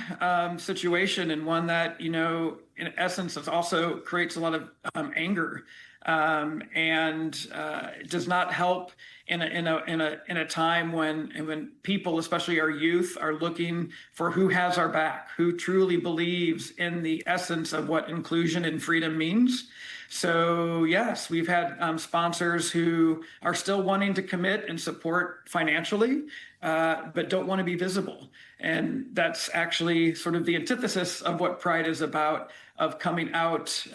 situation, and one that, in essence, it also creates a lot of anger, and it does not help in a time when people, especially our youth, are looking for who has our back, who truly believes in the essence of what inclusion and freedom means. So yes, we've had sponsors who are still wanting to commit and support financially, but don't want to be visible. And that's actually sort of the antithesis of what Pride is about, of coming out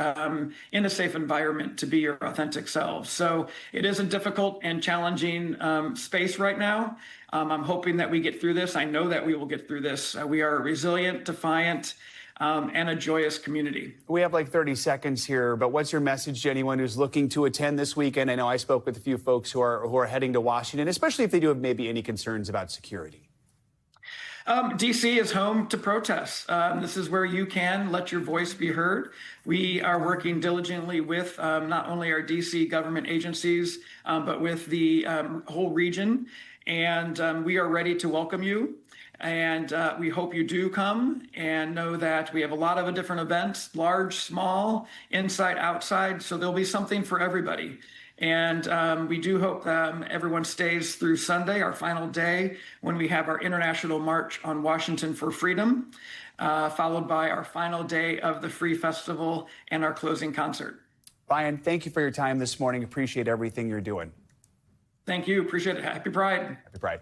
in a safe environment to be your authentic selves. So it is a difficult and challenging space right now. I'm hoping that we get through this. I know that we will get through this. We are resilient, defiant, and a joyous community. We have like 30 seconds here, but what's your message to anyone who's looking to attend this weekend? I know I spoke with a few folks who are heading to Washington, especially if they do have maybe any concerns about security. DC is home to protests. This is where you can let your voice be heard. We are working diligently with not only our DC government agencies, but with the whole region. And we are ready to welcome you. And we hope you do come, and know that we have a lot of different events, large, small, inside, outside. So there'll be something for everybody. And we do hope everyone stays through Sunday, our final day, when we have our International March on Washington for Freedom, followed by our final day of the Free Festival and our closing concert. Ryan, thank you for your time this morning. Appreciate everything you're doing. Thank you. Appreciate it. Happy Pride. Happy Pride.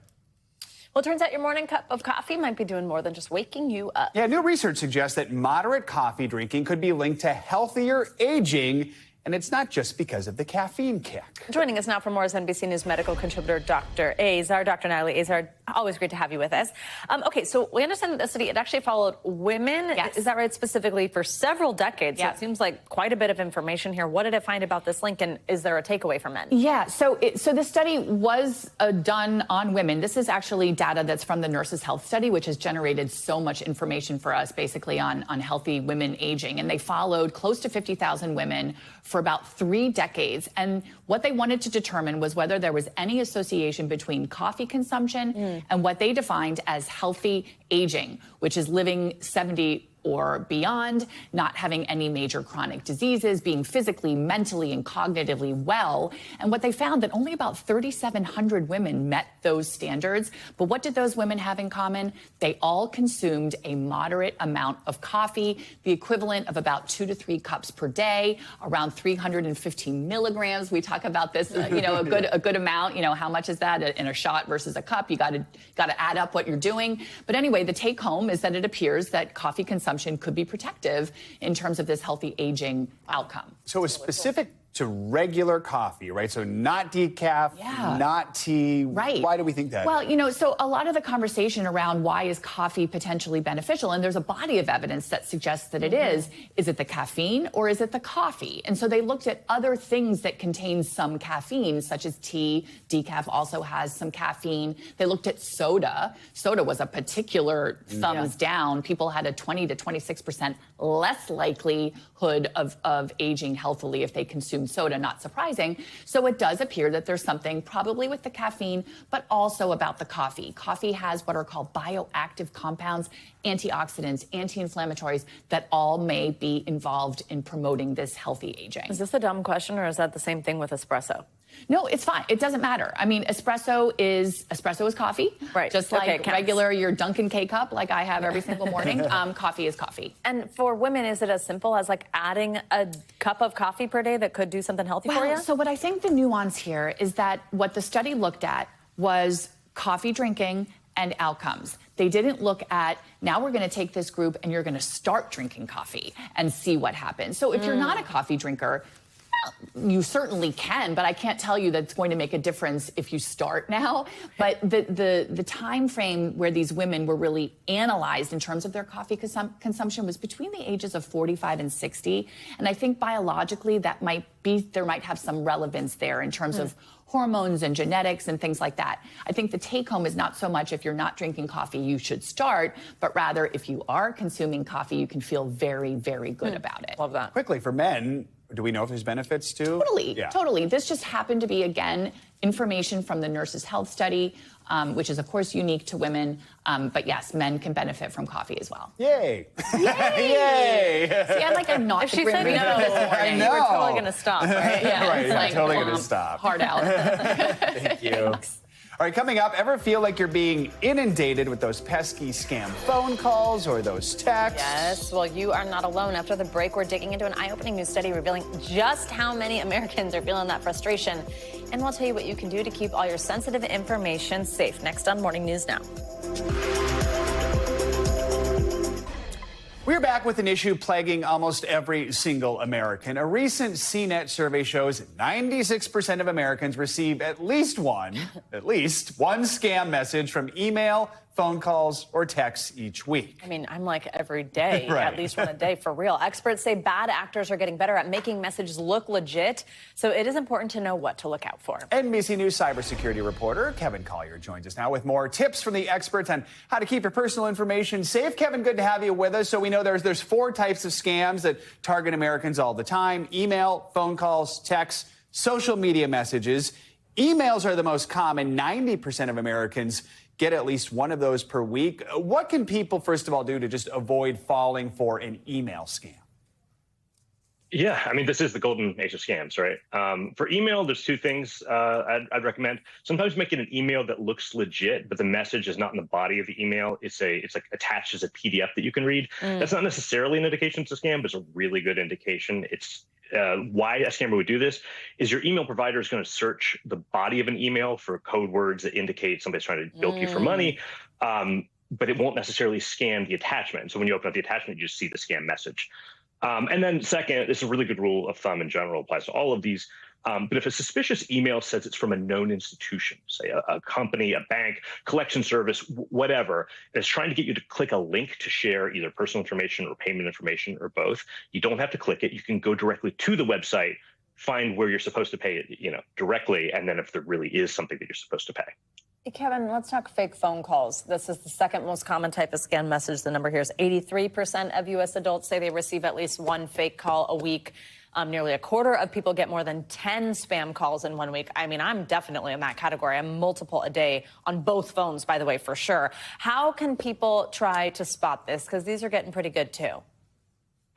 Well, it turns out your morning cup of coffee might be doing more than just waking you up. Yeah, new research suggests that moderate coffee drinking could be linked to healthier aging. And it's not just because of the caffeine kick. Joining us now for more is NBC News medical contributor Dr. Azar. Dr. Natalie Azar, always great to have you with us. Okay, so we understand that the study, it actually followed women. Yes. Is that right? Specifically for several decades. Yeah. So it seems like quite a bit of information here. What did it find about this link, and is there a takeaway for men? Yeah, so the study was done on women. This is actually data that's from the Nurses' Health Study, which has generated so much information for us, basically on healthy women aging. And they followed close to 50,000 women for about 3 decades. And what they wanted to determine was whether there was any association between coffee consumption and what they defined as healthy aging, which is living 70 or beyond, not having any major chronic diseases, being physically, mentally, and cognitively well. And what they found that only about 3,700 women met those standards. But what did those women have in common? They all consumed a moderate amount of coffee, the equivalent of about 2 to 3 cups per day, around 315 milligrams. We talk about this, a good amount. How much is that in a shot versus a cup? You got to add up what you're doing. But anyway, the take home is that it appears that coffee consumption could be protective in terms of this healthy aging outcome. So it's specific to regular coffee, right? So not decaf, not tea. Right. Why do we think that? Well, so a lot of the conversation around why is coffee potentially beneficial, and there's a body of evidence that suggests that it is it the caffeine or is it the coffee? And so they looked at other things that contain some caffeine, such as tea. Decaf also has some caffeine. They looked at soda. Soda was a particular thumbs down. People had a 20 to 26% less likelihood of aging healthily if they consumed soda, not surprising. So it does appear that there's something probably with the caffeine, but also about the coffee. Coffee has what are called bioactive compounds, antioxidants, anti-inflammatories that all may be involved in promoting this healthy aging. Is this a dumb question, or is that the same thing with espresso? No, it's fine. It doesn't matter. I mean, espresso is coffee. Right. Just like regular, your Dunkin' K-cup, like I have every single morning, coffee is coffee. And for women, is it as simple as like adding a cup of coffee per day that could do something healthy for you? So what I think the nuance here is that what the study looked at was coffee drinking and outcomes. They didn't look at, now we're going to take this group and you're going to start drinking coffee and see what happens. So if you're not a coffee drinker, you certainly can, but I can't tell you that it's going to make a difference if you start now. But the time frame where these women were really analyzed in terms of their coffee consumption was between the ages of 45 and 60. And I think biologically there might have some relevance there in terms of hormones and genetics and things like that. I think the take home is not so much if you're not drinking coffee, you should start, but rather if you are consuming coffee, you can feel very, very good about it. Love that. Quickly, for men, do we know if there's benefits too? Totally. This just happened to be, again, information from the Nurses' Health Study. which is, of course, unique to women. But yes, men can benefit from coffee as well. Yay! Yay! Yay! See, I'm like, I'm not. If she said no this morning, you were totally going to stop, right? Yeah, right, it's you're like, totally going to stop. Hard out. Thank you. All right, coming up, ever feel like you're being inundated with those pesky scam phone calls or those texts? Yes, well, you are not alone. After the break, we're digging into an eye-opening new study revealing just how many Americans are feeling that frustration. And we'll tell you what you can do to keep all your sensitive information safe. Next on Morning News Now. We're back with an issue plaguing almost every single American. A recent CNET survey shows 96% of Americans receive at least one scam message from email, phone calls, or texts each week. I mean, I'm like every day, Right. at least one a day for real. Experts say bad actors are getting better at making messages look legit, so it is important to know what to look out for. NBC News cybersecurity reporter Kevin Collier joins us now with more tips from the experts on how to keep your personal information safe. Kevin, good to have you with us. So we know there's 4 types of scams that target Americans all the time: email, phone calls, texts, social media messages. Emails are the most common. 90% of Americans get at least one of those per week. What can people, first of all, do to just avoid falling for an email scam? Yeah, I mean, this is the golden age of scams, right? For email, there's 2 things I'd recommend. Sometimes making an email that looks legit, but the message is not in the body of the email. It's like attached as a PDF that you can read. That's not necessarily an indication it's a scam, but it's a really good indication. It's why a scammer would do this is your email provider is going to search the body of an email for code words that indicate somebody's trying to bilk you for money, but it won't necessarily scan the attachment. So when you open up the attachment, you just see the scam message. And then second, this is a really good rule of thumb in general, applies to all of these. But if a suspicious email says it's from a known institution, say a company, a bank, collection service, whatever, that's trying to get you to click a link to share either personal information or payment information or both, you don't have to click it. You can go directly to the website, find where you're supposed to pay it, directly, and then if there really is something that you're supposed to pay. Hey, Kevin, let's talk fake phone calls. This is the second most common type of scam message. The number here is 83% of U.S. adults say they receive at least one fake call a week. Nearly a quarter of people get more than 10 spam calls in 1 week. I mean, I'm definitely in that category. I'm multiple a day on both phones, by the way, for sure. How can people try to spot this? Because these are getting pretty good, too.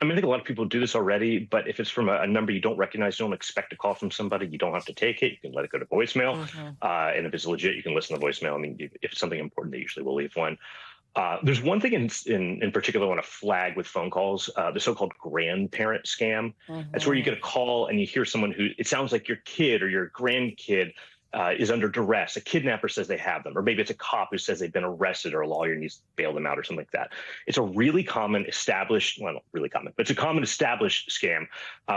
I mean, I think a lot of people do this already, but if it's from a number you don't recognize, don't expect a call from somebody, you don't have to take it. You can let it go to voicemail. And if it's legit, you can listen to voicemail. I mean, if it's something important, they usually will leave one. There's one thing in particular I want to flag with phone calls, the so-called grandparent scam. That's where you get a call and you hear someone who, it sounds like your kid or your grandkid is under duress. A kidnapper says they have them, or maybe it's a cop who says they've been arrested or a lawyer needs to bail them out or something like that. It's a really common established, well, not really common, but it's a common established scam.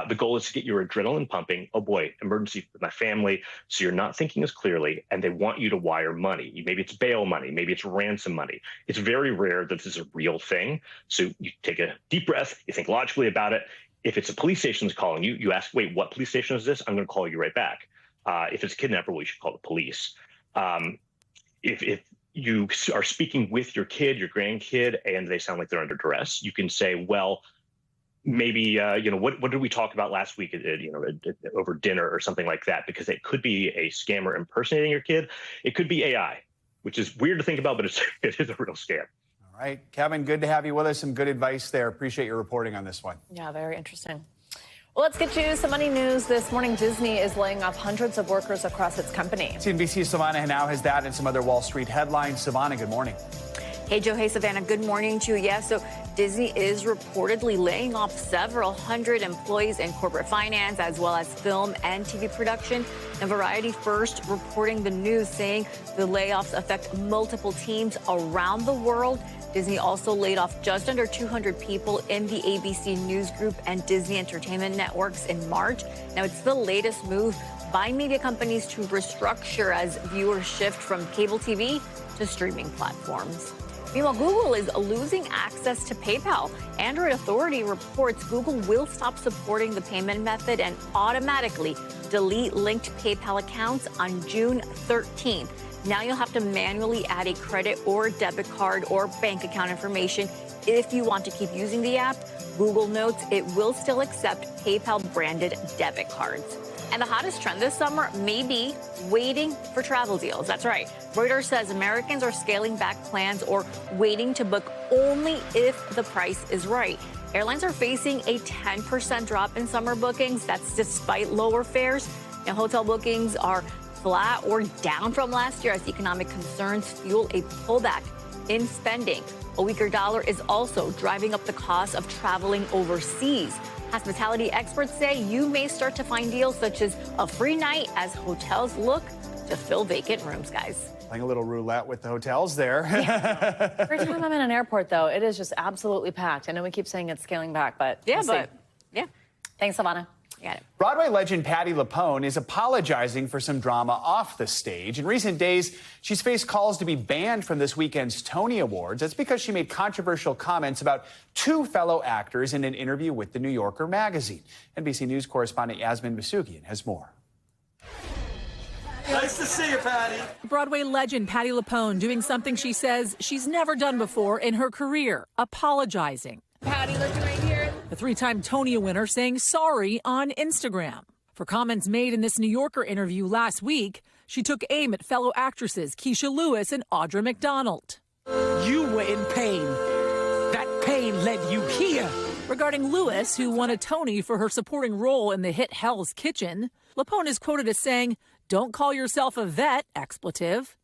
The goal is to get your adrenaline pumping. Oh boy, emergency with my family. So you're not thinking as clearly, and they want you to wire money. Maybe it's bail money, maybe it's ransom money. It's very rare that this is a real thing. So you take a deep breath, you think logically about it. If it's a police station that's calling you, you ask, wait, what police station is this? I'm going to call you right back. If it's a kidnapper, well, you should call the police. If you are speaking with your kid, your grandkid, and they sound like they're under duress, you can say, well, maybe, what did we talk about last week, over dinner or something like that? Because it could be a scammer impersonating your kid. It could be AI, which is weird to think about, but it is a real scam. All right, Kevin, good to have you with us. Some good advice there. Appreciate your reporting on this one. Yeah, very interesting. Well, let's get you some money news. This morning, Disney is laying off hundreds of workers across its company. CNBC's Savannah now has that and some other Wall Street headlines. Savannah, good morning. Hey, Joe. Hey, Savannah. Good morning to you. Yeah, so Disney is reportedly laying off several hundred employees in corporate finance, as well as film and TV production. And Variety first reporting the news, saying the layoffs affect multiple teams around the world. Disney also laid off just under 200 people in the ABC News Group and Disney Entertainment Networks in March. Now, it's the latest move by media companies to restructure as viewers shift from cable TV to streaming platforms. Meanwhile, Google is losing access to PayPal. Android Authority reports Google will stop supporting the payment method and automatically delete linked PayPal accounts on June 13th. Now you'll have to manually add a credit or debit card or bank account information if you want to keep using the app. Google notes it will still accept PayPal-branded debit cards. And the hottest trend this summer may be waiting for travel deals. That's right. Reuters says Americans are scaling back plans or waiting to book only if the price is right. Airlines are facing a 10% drop in summer bookings. That's despite lower fares. Now, hotel bookings are flat or down from last year as economic concerns fuel a pullback in spending. A weaker dollar is also driving up the cost of traveling overseas. Hospitality experts say you may start to find deals such as a free night as hotels look to fill vacant rooms, guys. Playing a little roulette with the hotels there. Yeah. Every time I'm in an airport, though, it is just absolutely packed. I know we keep saying it's scaling back, but yeah, we'll see. Thanks, Savannah. Got it. Broadway legend Patti LuPone is apologizing for some drama off the stage. In recent days, she's faced calls to be banned from this weekend's Tony Awards. That's because she made controversial comments about two fellow actors in an interview with The New Yorker magazine. NBC News correspondent Yasmin Masugian has more. Nice to see you, Patti. Broadway legend Patti LuPone doing something she says she's never done before in her career, apologizing. Patti, looking right here. The three-time Tony winner saying sorry on Instagram. For comments made in this New Yorker interview last week, she took aim at fellow actresses Keisha Lewis and Audra McDonald. You were in pain. That pain led you here. Regarding Lewis, who won a Tony for her supporting role in the hit Hell's Kitchen, LuPone is quoted as saying, "Don't call yourself a vet," expletive.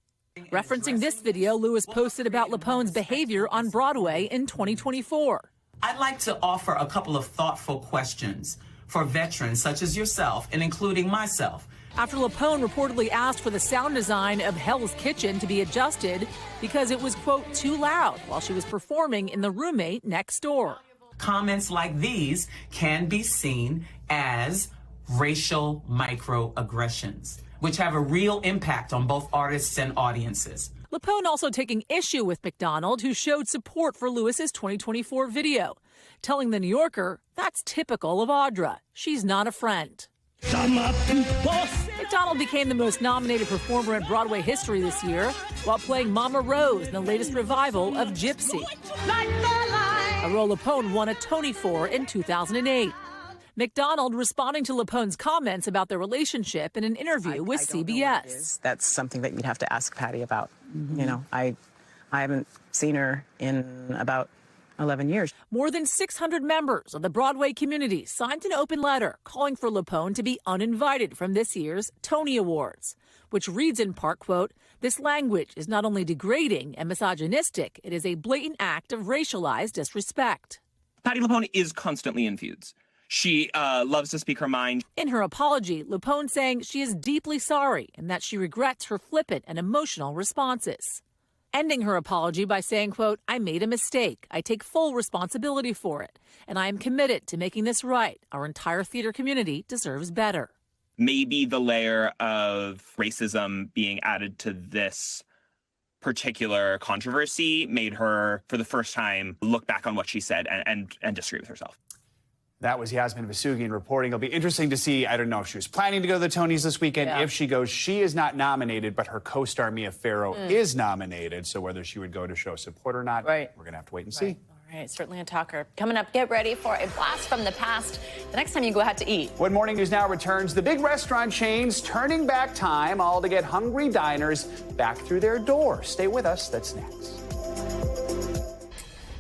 Referencing this video Lewis posted about LuPone's behavior on Broadway in 2024. I'd like to offer a couple of thoughtful questions for veterans such as yourself and including myself. After LuPone reportedly asked for the sound design of Hell's Kitchen to be adjusted because it was, quote, too loud while she was performing in the roommate next door. Comments like these can be seen as racial microaggressions, which have a real impact on both artists and audiences. LuPone also taking issue with McDonald, who showed support for Lewis's 2024 video, telling The New Yorker that's typical of Audra. She's not a friend. McDonald became the most nominated performer in Broadway history this year while playing Mama Rose in the latest revival of Gypsy, a role LuPone won a Tony for in 2008. McDonald responding to LuPone's comments about their relationship in an interview with CBS. That's something that you'd have to ask Patti about. You know, I haven't seen her in about 11 years. More than 600 members of the Broadway community signed an open letter calling for LuPone to be uninvited from this year's Tony Awards, which reads in part, quote, "This language is not only degrading and misogynistic, it is a blatant act of racialized disrespect." Patti LuPone is constantly in feuds. She loves to speak her mind. In her apology, LuPone saying she is deeply sorry and that she regrets her flippant and emotional responses. Ending her apology by saying, quote, "I made a mistake. I take full responsibility for it, and I am committed to making this right. Our entire theater community deserves better." Maybe the layer of racism being added to this particular controversy made her, for the first time, look back on what she said and disagree with herself. That was Yasmin Masugian reporting. It'll be interesting to see. I don't know if she was planning to go to the Tonys this weekend. Yeah. If she goes, she is not nominated, but her co-star Mia Farrow is nominated. So whether she would go to show support or not, we're going to have to wait and see. All right, certainly a talker. Coming up, get ready for a blast from the past the next time you go out to eat. When Morning News Now returns, the big restaurant chains turning back time, all to get hungry diners back through their door. Stay with us. That's next.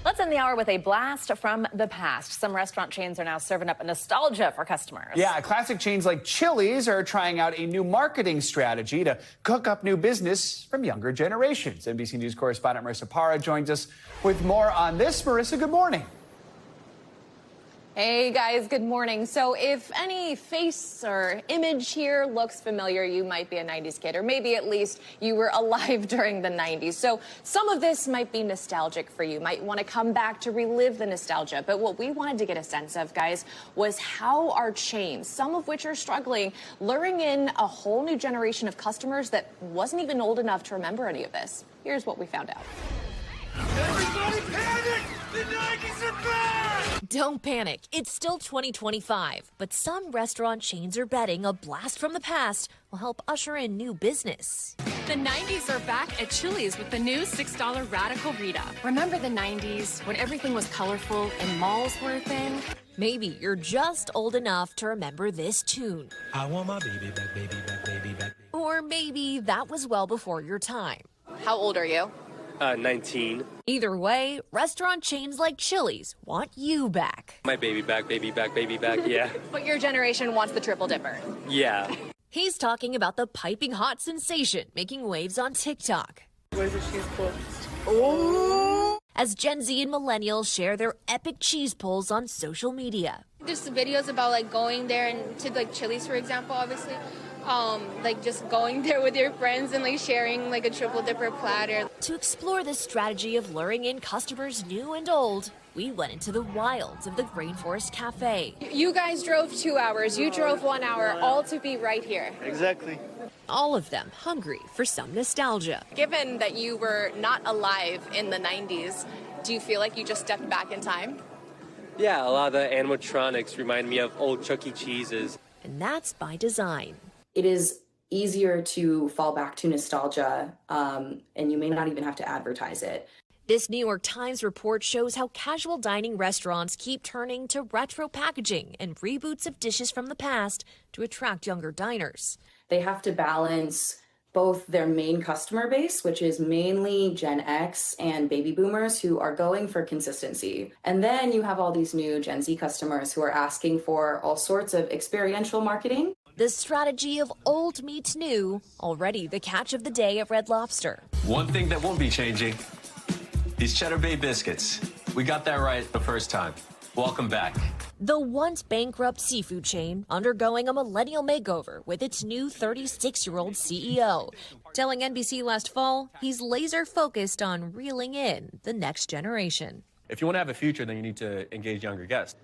Let's end the hour with a blast from the past. Some restaurant chains are now serving up nostalgia for customers. Yeah, classic chains like Chili's are trying out a new marketing strategy to cook up new business from younger generations. NBC News correspondent Marissa Parra joins us with more on this. Marissa, good morning. Hey guys, good morning. So if any face or image here looks familiar, you might be a 90s kid, or maybe at least you were alive during the 90s. So some of this might be nostalgic for you, might want to come back to relive the nostalgia. But what we wanted to get a sense of, guys, was how our chains, some of which are struggling, luring in a whole new generation of customers that wasn't even old enough to remember any of this. Here's what we found out. Everybody panic! The 90s are back! Don't panic. It's still 2025, but some restaurant chains are betting a blast from the past will help usher in new business. The 90s are back at Chili's with the new $6 Radical Rita. Remember the 90s when everything was colorful and malls were a thing? Maybe you're just old enough to remember this tune. I want my baby back, baby back, baby back. Or maybe that was well before your time. How old are you? 19. Either way, restaurant chains like Chili's want you back. My baby back, baby back, baby back, yeah. But your generation wants the triple dipper. Yeah. He's talking about the piping hot sensation making waves on TikTok. Where's the cheese pull? Oh! As Gen Z and millennials share their epic cheese pulls on social media. There's videos about like going there and to like Chili's, for example, obviously. Like just going there with your friends and like sharing like a triple dipper platter. To explore the strategy of luring in customers new and old, we went into the wilds of the Rainforest Cafe. You guys drove 2 hours, you drove 1 hour, all to be right here. Exactly. All of them hungry for some nostalgia. Given that you were not alive in the 90s, do you feel like you just stepped back in time? Yeah, a lot of the animatronics remind me of old Chuck E. Cheese's. And that's by design. It is easier to fall back to nostalgia, and you may not even have to advertise it. This New York Times report shows how casual dining restaurants keep turning to retro packaging and reboots of dishes from the past to attract younger diners. They have to balance both their main customer base, which is mainly Gen X and baby boomers who are going for consistency. And then you have all these new Gen Z customers who are asking for all sorts of experiential marketing. The strategy of old meets new, already the catch of the day at Red Lobster. One thing that won't be changing, these Cheddar Bay biscuits. We got that right the first time. Welcome back. The once bankrupt seafood chain undergoing a millennial makeover with its new 36-year-old CEO, telling NBC last fall he's laser focused on reeling in the next generation. If you want to have a future, then you need to engage younger guests.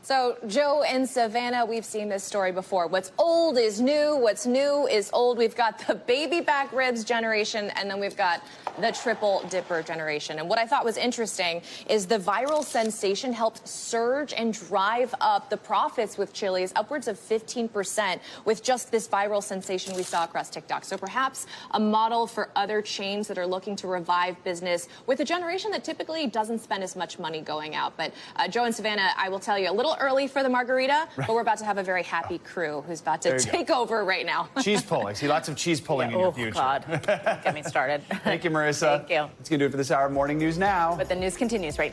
So, Joe and Savannah, we've seen this story before. What's old is new. What's new is old. We've got the baby back ribs generation, and then we've got the triple dipper generation. And what I thought was interesting is the viral sensation helped surge and drive up the profits with Chili's upwards of 15% with just this viral sensation we saw across TikTok. So perhaps a model for other chains that are looking to revive business with a generation that typically doesn't spend as much money going out. But Joe and Savannah, I will tell you, a little early for the margarita, but we're about to have a very happy crew who's about to take over right now. Cheese pull. I see lots of cheese pulling in your future. Oh, God. Get me started. Thank you, Marissa. Thank you. That's going to do it for this hour of Morning News Now. But the news continues right now.